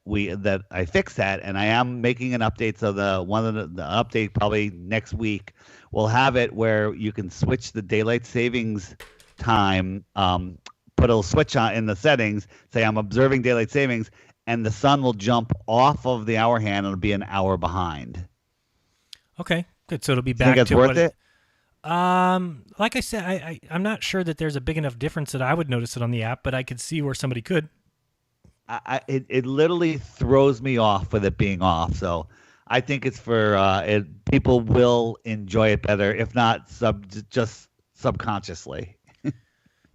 [SPEAKER 8] I fix that, and I am making an update. So the update probably next week will have it where you can switch the daylight savings time. Put a switch on in the settings. Say I'm observing daylight savings, and the sun will jump off of the hour hand and it'll be an hour behind.
[SPEAKER 7] Okay, good. So it'll be
[SPEAKER 8] Think
[SPEAKER 7] back
[SPEAKER 8] it's
[SPEAKER 7] to
[SPEAKER 8] worth
[SPEAKER 7] what
[SPEAKER 8] it?
[SPEAKER 7] Like I said, I'm not sure that there's a big enough difference that I would notice it on the app, but I could see where somebody could.
[SPEAKER 8] It literally throws me off with it being off. So I think it's for people will enjoy it better, if not just subconsciously.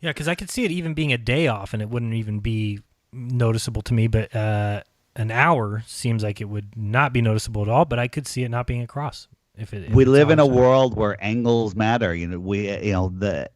[SPEAKER 7] Yeah, because I could see it even being a day off, and it wouldn't even be noticeable to me. But an hour seems like it would not be noticeable at all. But I could see it not being across. If
[SPEAKER 8] we
[SPEAKER 7] it's
[SPEAKER 8] live in a
[SPEAKER 7] hours.
[SPEAKER 8] world where angles matter. The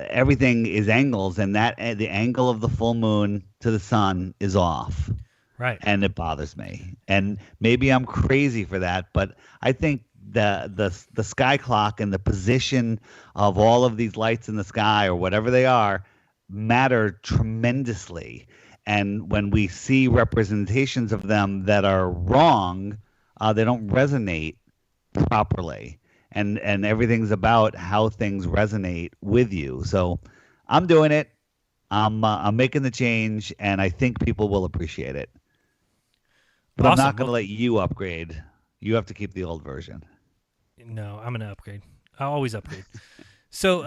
[SPEAKER 8] everything is angles, and that the angle of the full moon to the sun is off.
[SPEAKER 7] Right.
[SPEAKER 8] And it bothers me. And maybe I'm crazy for that, but I think the sky clock and the position of all of these lights in the sky or whatever they are matter tremendously. And when we see representations of them that are wrong, they don't resonate properly. And everything's about how things resonate with you. So I'm doing it. I'm making the change, and I think people will appreciate it. But
[SPEAKER 7] Awesome.
[SPEAKER 8] I'm not going to let you upgrade. You have to keep the old version.
[SPEAKER 7] No, I'm going to upgrade. I'll always upgrade. So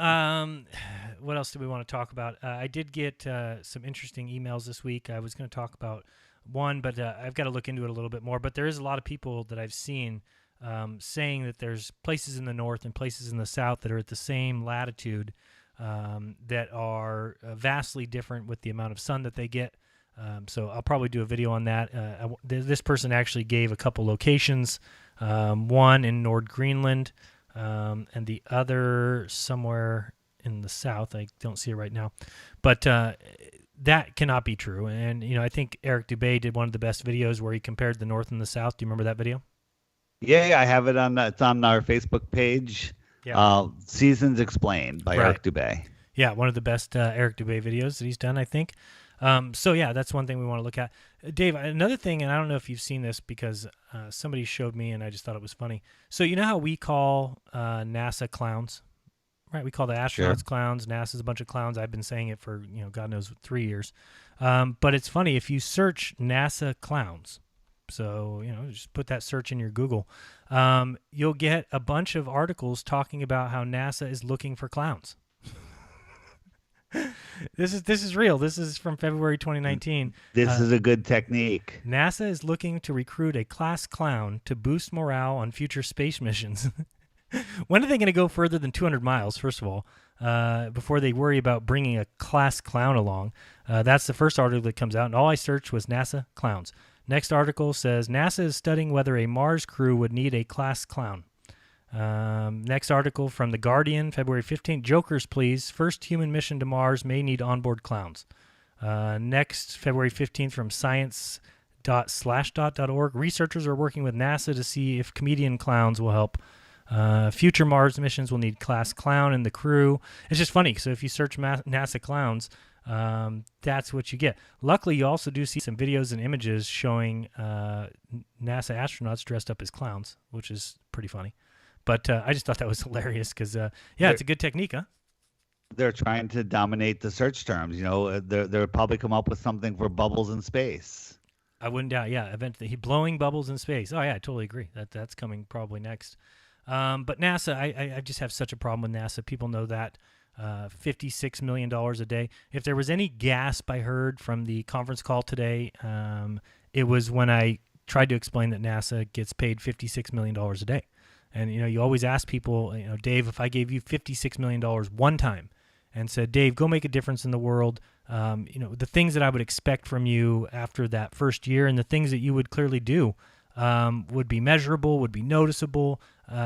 [SPEAKER 7] what else do we want to talk about? I did get some interesting emails this week. I was going to talk about one, but I've got to look into it a little bit more. But there is a lot of people that I've seen saying that there's places in the north and places in the south that are at the same latitude that are vastly different with the amount of sun that they get. So I'll probably do a video on that. This person actually gave a couple locations, one in Nord Greenland and the other somewhere in the south. I don't see it right now. But that cannot be true. And, I think Eric Dubé did one of the best videos where he compared the north and the south. Do you remember that video?
[SPEAKER 8] Yeah, I have it it's on our Facebook page.
[SPEAKER 7] Yeah.
[SPEAKER 8] Seasons Explained by
[SPEAKER 7] Right.
[SPEAKER 8] Eric Dubé.
[SPEAKER 7] Yeah, one of the best Eric Dubé videos that he's done, I think. So, yeah, that's one thing we want to look at. Dave, another thing, and I don't know if you've seen this because somebody showed me and I just thought it was funny. So you know how we call NASA clowns? Right, we call the astronauts
[SPEAKER 8] Sure.
[SPEAKER 7] clowns. NASA's a bunch of clowns. I've been saying it for, God knows, 3 years. But it's funny, if you search NASA clowns, so, just put that search in your Google, you'll get a bunch of articles talking about how NASA is looking for clowns. This is real. This is from February 2019.
[SPEAKER 8] This is a good technique.
[SPEAKER 7] NASA is looking to recruit a class clown to boost morale on future space missions. When are they going to go further than 200 miles, first of all, before they worry about bringing a class clown along? That's the first article that comes out, and all I searched was NASA clowns. Next article says, NASA is studying whether a Mars crew would need a class clown. Next article from The Guardian, February 15th, Jokers, please. First human mission to Mars may need onboard clowns. Next, February 15th, from science.slashdot.org, researchers are working with NASA to see if comedian clowns will help. Future Mars missions will need class clown in the crew. It's just funny. So if you search NASA clowns, that's what you get. Luckily, you also do see some videos and images showing NASA astronauts dressed up as clowns, which is pretty funny. But I just thought that was hilarious because, it's a good technique, huh?
[SPEAKER 8] They're trying to dominate the search terms. They'll probably come up with something for bubbles in space.
[SPEAKER 7] I wouldn't doubt. Yeah, blowing bubbles in space. Oh yeah, I totally agree. That's coming probably next. But NASA, I just have such a problem with NASA. People know that. $56 million a day. If there was any gasp I heard from the conference call today, it was when I tried to explain that NASA gets paid $56 million a day. And, you always ask people, Dave, if I gave you $56 million one time and said, Dave, go make a difference in the world, the things that I would expect from you after that first year and the things that you would clearly do would be measurable, would be noticeable,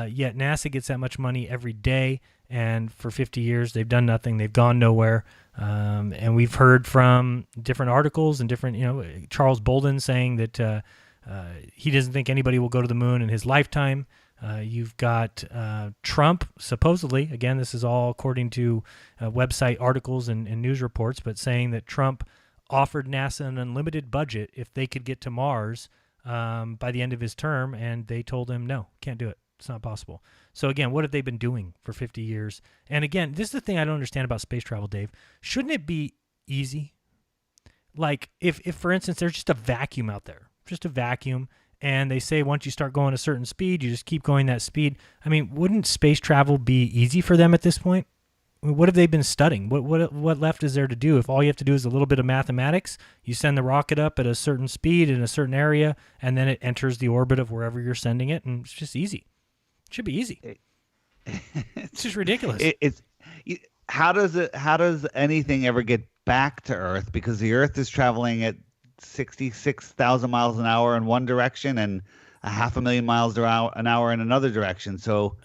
[SPEAKER 7] yet NASA gets that much money every day, and for 50 years they've done nothing, they've gone nowhere, and we've heard from different articles and different, Charles Bolden saying that he doesn't think anybody will go to the moon in his lifetime. You've got Trump, supposedly, again, this is all according to website articles and news reports, but saying that Trump offered NASA an unlimited budget if they could get to Mars by the end of his term, and they told him, no, can't do it. It's not possible. So again, what have they been doing for 50 years? And again, this is the thing I don't understand about space travel, Dave. Shouldn't it be easy? Like if for instance, there's just a vacuum out there, just a vacuum, and they say once you start going a certain speed, you just keep going that speed. I mean, wouldn't space travel be easy for them at this point? I mean, what have they been studying? What left is there to do? If all you have to do is a little bit of mathematics, you send the rocket up at a certain speed in a certain area, and then it enters the orbit of wherever you're sending it, and it's just easy. It should be easy. It's just ridiculous.
[SPEAKER 8] How does anything ever get back to Earth? Because the Earth is traveling at 66,000 miles an hour in one direction and 500,000 miles an hour in another direction. So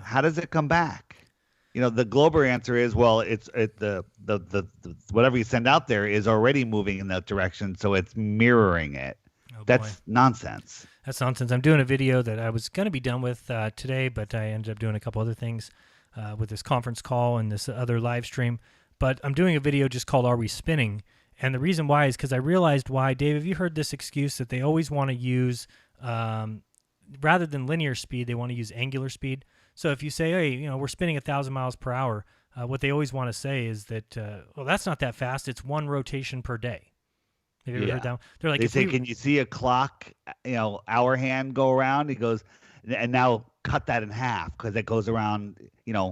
[SPEAKER 8] how does it come back? The global answer is, well, the whatever you send out there is already moving in that direction, so it's mirroring it. That's nonsense.
[SPEAKER 7] That's nonsense. I'm doing a video that I was going to be done with today, but I ended up doing a couple other things with this conference call and this other live stream. But I'm doing a video just called Are We Spinning? And the reason why is because I realized why. Dave, have you heard this excuse that they always want to use, rather than linear speed, they want to use angular speed? So if you say, hey, we're spinning 1,000 miles per hour, what they always want to say is that, well, that's not that fast. It's one rotation per day. Have you ever heard that? They're like,
[SPEAKER 8] they say, can you see a clock, hour hand go around? He goes, and now cut that in half because it goes around,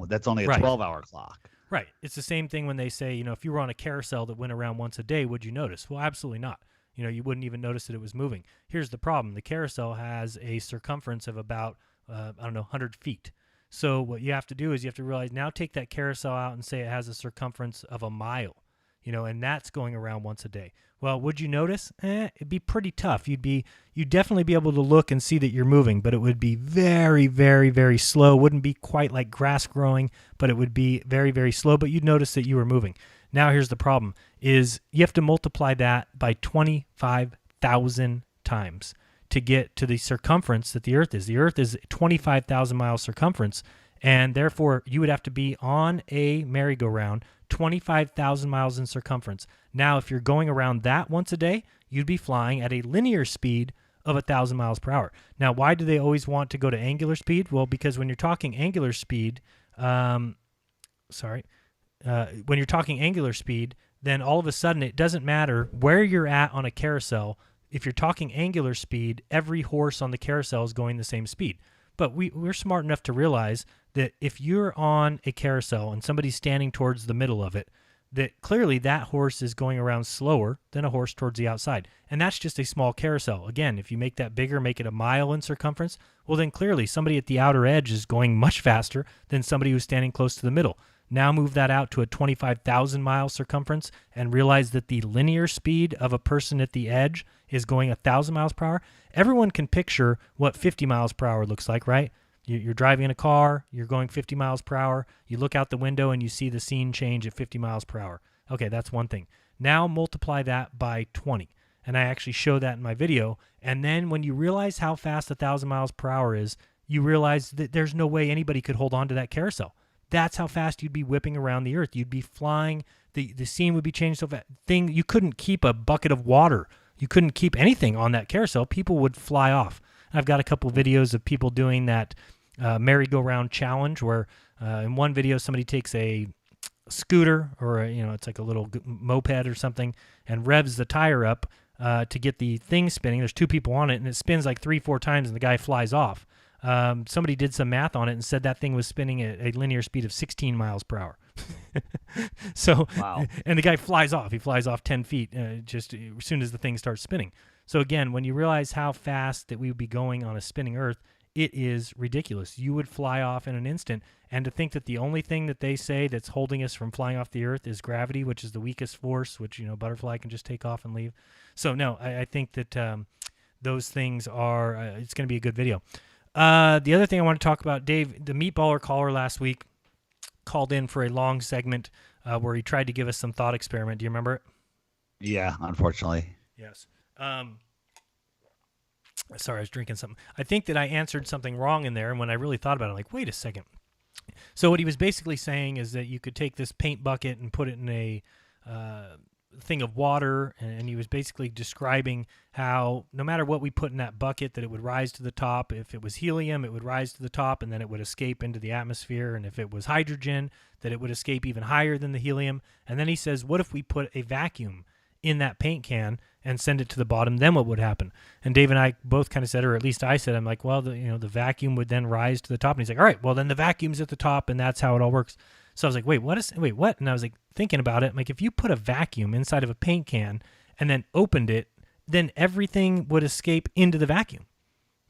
[SPEAKER 8] that's only a 12-hour clock.
[SPEAKER 7] Right. It's the same thing when they say, if you were on a carousel that went around once a day, would you notice? Well, absolutely not. You wouldn't even notice that it was moving. Here's the problem. The carousel has a circumference of about, 100 feet. So what you have to do is you have to realize, now take that carousel out and say it has a circumference of a mile, and that's going around once a day. Well, would you notice? It'd be pretty tough. You'd definitely be able to look and see that you're moving, but it would be very, very, very slow. Wouldn't be quite like grass growing, but it would be very, very slow, but you'd notice that you were moving. Now here's the problem, is you have to multiply that by 25,000 times to get to the circumference that the Earth is. The Earth is 25,000 miles circumference, and therefore you would have to be on a merry-go-round 25,000 miles in circumference. Now, if you're going around that once a day, you'd be flying at a linear speed of 1,000 miles per hour. Now, why do they always want to go to angular speed? Well, because when you're talking angular speed, when you're talking angular speed, then all of a sudden it doesn't matter where you're at on a carousel. If you're talking angular speed, every horse on the carousel is going the same speed. But we're smart enough to realize that if you're on a carousel and somebody's standing towards the middle of it, that clearly that horse is going around slower than a horse towards the outside. And that's just a small carousel. Again, if you make that bigger, make it a mile in circumference, well, then clearly somebody at the outer edge is going much faster than somebody who's standing close to the middle. Now move that out to a 25,000 mile circumference and realize that the linear speed of a person at the edge is going 1,000 miles per hour. Everyone can picture what 50 miles per hour looks like, right? You're driving in a car, you're going 50 miles per hour, you look out the window and you see the scene change at 50 miles per hour. Okay, that's one thing. Now multiply that by 20. And I actually show that in my video. And then when you realize how fast 1,000 miles per hour is, you realize that there's no way anybody could hold on to that carousel. That's how fast you'd be whipping around the Earth. You'd be flying. The scene would be changed so fast. You couldn't keep a bucket of water. You couldn't keep anything on that carousel. People would fly off. I've got a couple videos of people doing that merry-go-round challenge where in one video somebody takes a scooter or it's like a little moped or something and revs the tire up to get the thing spinning. There's two people on it and it spins like 3-4 times and the guy flies off. Somebody did some math on it and said that thing was spinning at a linear speed of 16 miles per hour. So, wow. And the guy flies off. He flies off 10 feet just as soon as the thing starts spinning. So again, when you realize how fast that we would be going on a spinning Earth, it is ridiculous. You would fly off in an instant. And to think that the only thing that they say that's holding us from flying off the Earth is gravity, which is the weakest force, which, butterfly can just take off and leave. So no, I think that those things are, it's going to be a good video. The other thing I want to talk about, Dave, the Meatballer caller last week called in for a long segment where he tried to give us some thought experiment. Do you remember it?
[SPEAKER 8] Yeah, unfortunately.
[SPEAKER 7] Yes. Sorry, I was drinking something. I think that I answered something wrong in there, and when I really thought about it, I'm like, wait a second. So what he was basically saying is that you could take this paint bucket and put it in a thing of water, and he was basically describing how no matter what we put in that bucket, that it would rise to the top. If it was helium, it would rise to the top, and then it would escape into the atmosphere. And if it was hydrogen, that it would escape even higher than the helium. And then he says, what if we put a vacuum in that paint can and send it to the bottom? Then what would happen? And Dave and I both kind of said, or at least I said, I'm like, well, the vacuum would then rise to the top. And he's like, all right, well, then the vacuum's at the top, and that's how it all works. So I was like, wait, what? And I was like thinking about it. I'm like, if you put a vacuum inside of a paint can and then opened it, then everything would escape into the vacuum.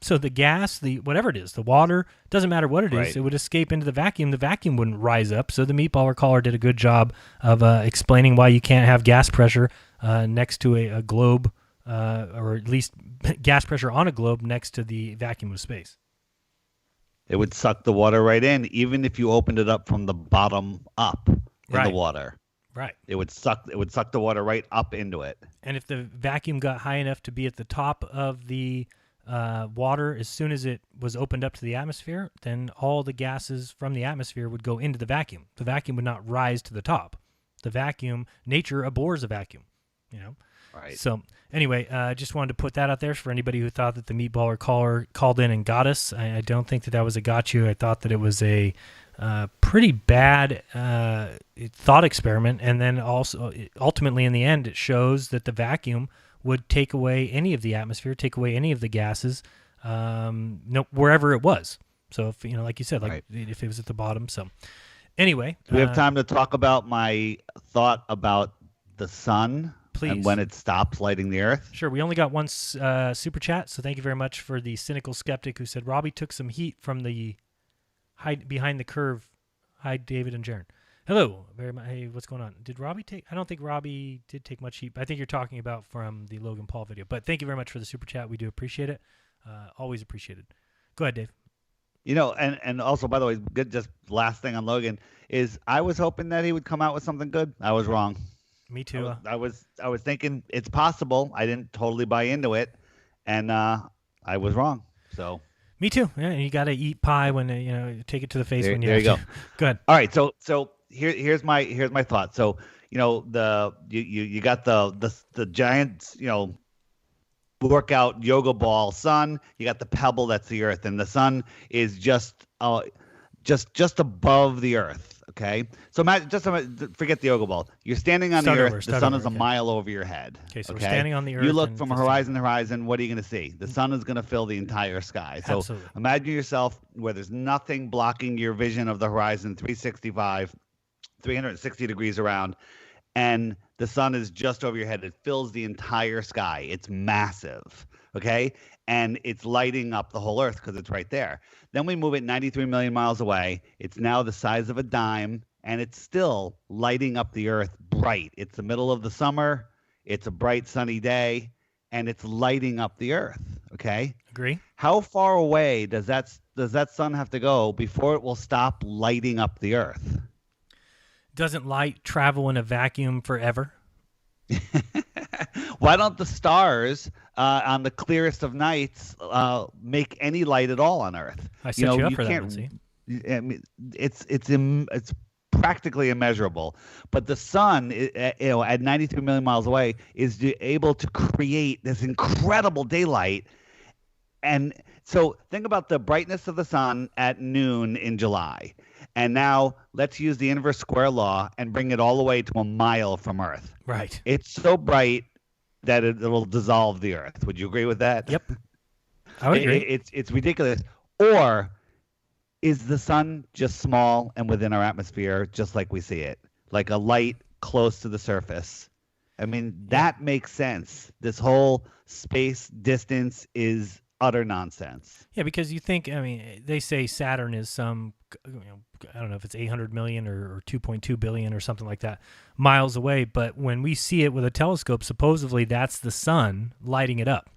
[SPEAKER 7] So the gas, whatever it is, the water, doesn't matter what it is, it would escape into the vacuum. The vacuum wouldn't rise up. So the meatballer caller did a good job of explaining why you can't have gas pressure next to a globe, or at least gas pressure on a globe next to the vacuum of space.
[SPEAKER 8] It would suck the water right in, even if you opened it up from the bottom up in the water.
[SPEAKER 7] Right.
[SPEAKER 8] It would suck the water right up into it.
[SPEAKER 7] And if the vacuum got high enough to be at the top of the water, as soon as it was opened up to the atmosphere, then all the gases from the atmosphere would go into the vacuum. The vacuum would not rise to the top. The vacuum, nature abhors a vacuum, Right. So anyway, I just wanted to put that out there for anybody who thought that the meatballer caller called in and got us. I don't think that was a got you. I thought that it was a pretty bad thought experiment. And then also, ultimately, in the end, it shows that the vacuum would take away any of the atmosphere, take away any of the gases, wherever it was. So, if like you said, if it was at the bottom. So anyway.
[SPEAKER 8] Do we have time to talk about my thought about the sun?
[SPEAKER 7] Please.
[SPEAKER 8] And when it stops lighting the earth?
[SPEAKER 7] Sure. We only got one super chat, so thank you very much for the cynical skeptic who said Robbie took some heat from the behind the curve. Hi, David and Jaron. Hello. Hey, what's going on? Did Robbie take? I don't think Robbie did take much heat, but I think you're talking about from the Logan Paul video. But thank you very much for the super chat. We do appreciate it. Always appreciated. Go ahead, Dave.
[SPEAKER 8] And also, by the way, good. Just last thing on Logan is I was hoping that he would come out with something good. I was wrong.
[SPEAKER 7] Me too.
[SPEAKER 8] I was thinking it's possible. I didn't totally buy into it, and I was wrong. So
[SPEAKER 7] me too. Yeah, you got to eat pie when take it to the face when you.
[SPEAKER 8] There you go.
[SPEAKER 7] Good.
[SPEAKER 8] All right. So here's my thought. So you got the giant workout yoga ball sun. You got the pebble that's the earth, and the sun is just above the earth. Okay, so forget the yoga ball. You're standing on the earth. The sun is a mile over your head.
[SPEAKER 7] Okay, so we're standing on the earth.
[SPEAKER 8] You look from horizon to horizon. What are you going to see? The sun is going to fill the entire sky. So
[SPEAKER 7] absolutely.
[SPEAKER 8] Imagine yourself where there's nothing blocking your vision of the horizon, 360 degrees around, and the sun is just over your head. It fills the entire sky. It's massive. Okay, and it's lighting up the whole earth because it's right there. Then we move it 93 million miles away. It's now the size of a dime, and it's still lighting up the earth bright. It's the middle of the summer. It's a bright, sunny day, and it's lighting up the earth. Okay?
[SPEAKER 7] Agree.
[SPEAKER 8] How far away does that sun have to go before it will stop lighting up the earth?
[SPEAKER 7] Doesn't light travel in a vacuum forever?
[SPEAKER 8] Why don't the stars on the clearest of nights make any light at all on Earth?
[SPEAKER 7] I set you up for that one, see?
[SPEAKER 8] I mean, it's practically immeasurable. But the sun, at 93 million miles away, is able to create this incredible daylight. And so think about the brightness of the sun at noon in July. And now let's use the inverse square law and bring it all the way to a mile from Earth.
[SPEAKER 7] Right.
[SPEAKER 8] It's so bright that it'll dissolve the Earth. Would you agree with that?
[SPEAKER 7] Yep. I would agree.
[SPEAKER 8] It's ridiculous. Or is the sun just small and within our atmosphere, just like we see it, like a light close to the surface? I mean, that makes sense. This whole space distance is utter nonsense.
[SPEAKER 7] Yeah, because you think, they say Saturn is some, I don't know if it's 800 million or 2.2 billion or something like that miles away. But when we see it with a telescope, supposedly that's the sun lighting it up.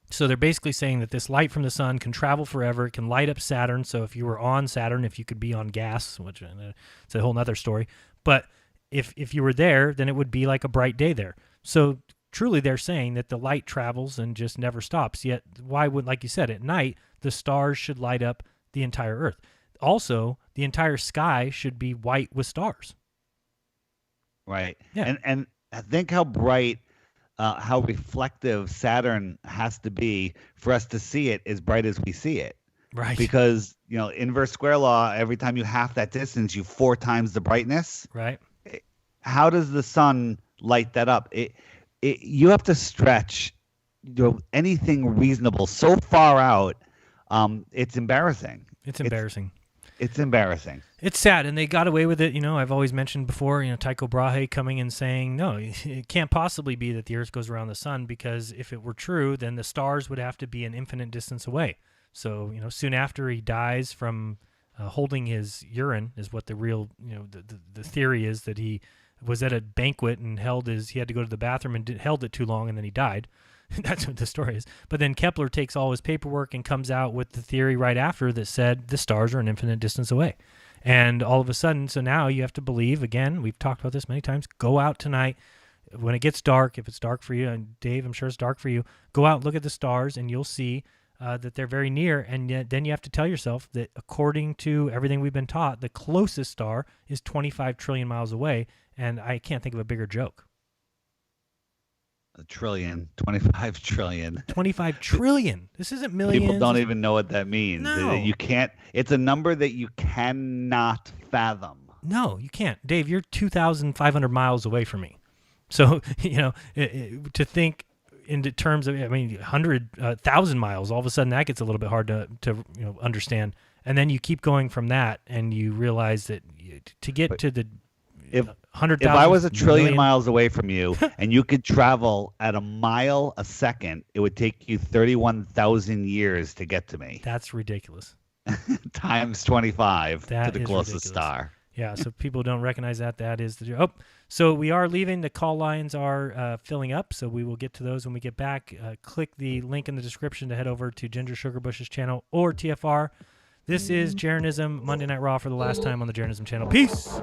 [SPEAKER 7] So they're basically saying that this light from the sun can travel forever. It can light up Saturn. So if you were on Saturn, if you could be on gas, which it's a whole nother story. But if you were there, then it would be like a bright day there. So truly they're saying that the light travels and just never stops. Yet why would, like you said, at night the stars should light up the entire Earth. Also, the entire sky should be white with stars.
[SPEAKER 8] Right.
[SPEAKER 7] Yeah.
[SPEAKER 8] And think how bright, how reflective Saturn has to be for us to see it as bright as we see it.
[SPEAKER 7] Right.
[SPEAKER 8] Because, inverse square law, every time you half that distance, you 4 times the brightness.
[SPEAKER 7] Right.
[SPEAKER 8] How does the sun light that up? You have to stretch anything reasonable so far out. It's embarrassing.
[SPEAKER 7] It's embarrassing.
[SPEAKER 8] It's embarrassing.
[SPEAKER 7] It's sad, and they got away with it. I've always mentioned before, Tycho Brahe coming and saying, no, it can't possibly be that the Earth goes around the sun, because if it were true, then the stars would have to be an infinite distance away. So, soon after he dies from holding his urine, is what the real, the theory is, that he was at a banquet and he had to go to the bathroom and held it too long, and then he died. That's what the story is. But then Kepler takes all his paperwork and comes out with the theory right after that said the stars are an infinite distance away. And all of a sudden, so now you have to believe, again, we've talked about this many times, go out tonight when it gets dark. If it's dark for you, and Dave, I'm sure it's dark for you, go out and look at the stars and you'll see that they're very near. And yet, then you have to tell yourself that according to everything we've been taught, the closest star is 25 trillion miles away. And I can't think of a bigger joke.
[SPEAKER 8] A trillion, 25 trillion.
[SPEAKER 7] 25 trillion. This isn't millions.
[SPEAKER 8] People don't even know what that means.
[SPEAKER 7] No.
[SPEAKER 8] You can't. It's a number that you cannot fathom.
[SPEAKER 7] No, you can't. Dave, you're 2,500 miles away from me. So, to think in terms of, 100,000 miles, all of a sudden that gets a little bit hard to understand. And then you keep going from that and you realize that to get to the
[SPEAKER 8] If
[SPEAKER 7] 100,000.
[SPEAKER 8] I was a trillion
[SPEAKER 7] million,
[SPEAKER 8] miles away from you and you could travel at a mile a second, it would take you 31,000 years to get to me.
[SPEAKER 7] That's ridiculous.
[SPEAKER 8] Times 25
[SPEAKER 7] That
[SPEAKER 8] to the
[SPEAKER 7] is
[SPEAKER 8] closest
[SPEAKER 7] ridiculous.
[SPEAKER 8] star.
[SPEAKER 7] Yeah, so people don't recognize that. That is the... Oh, so we are leaving. The call lines are filling up, so we will get to those when we get back. Click the link in the description to head over to Ginger Sugarbush's channel or TFR. This is Jeranism, Monday Night Raw for the last time on the Jeranism channel. Peace!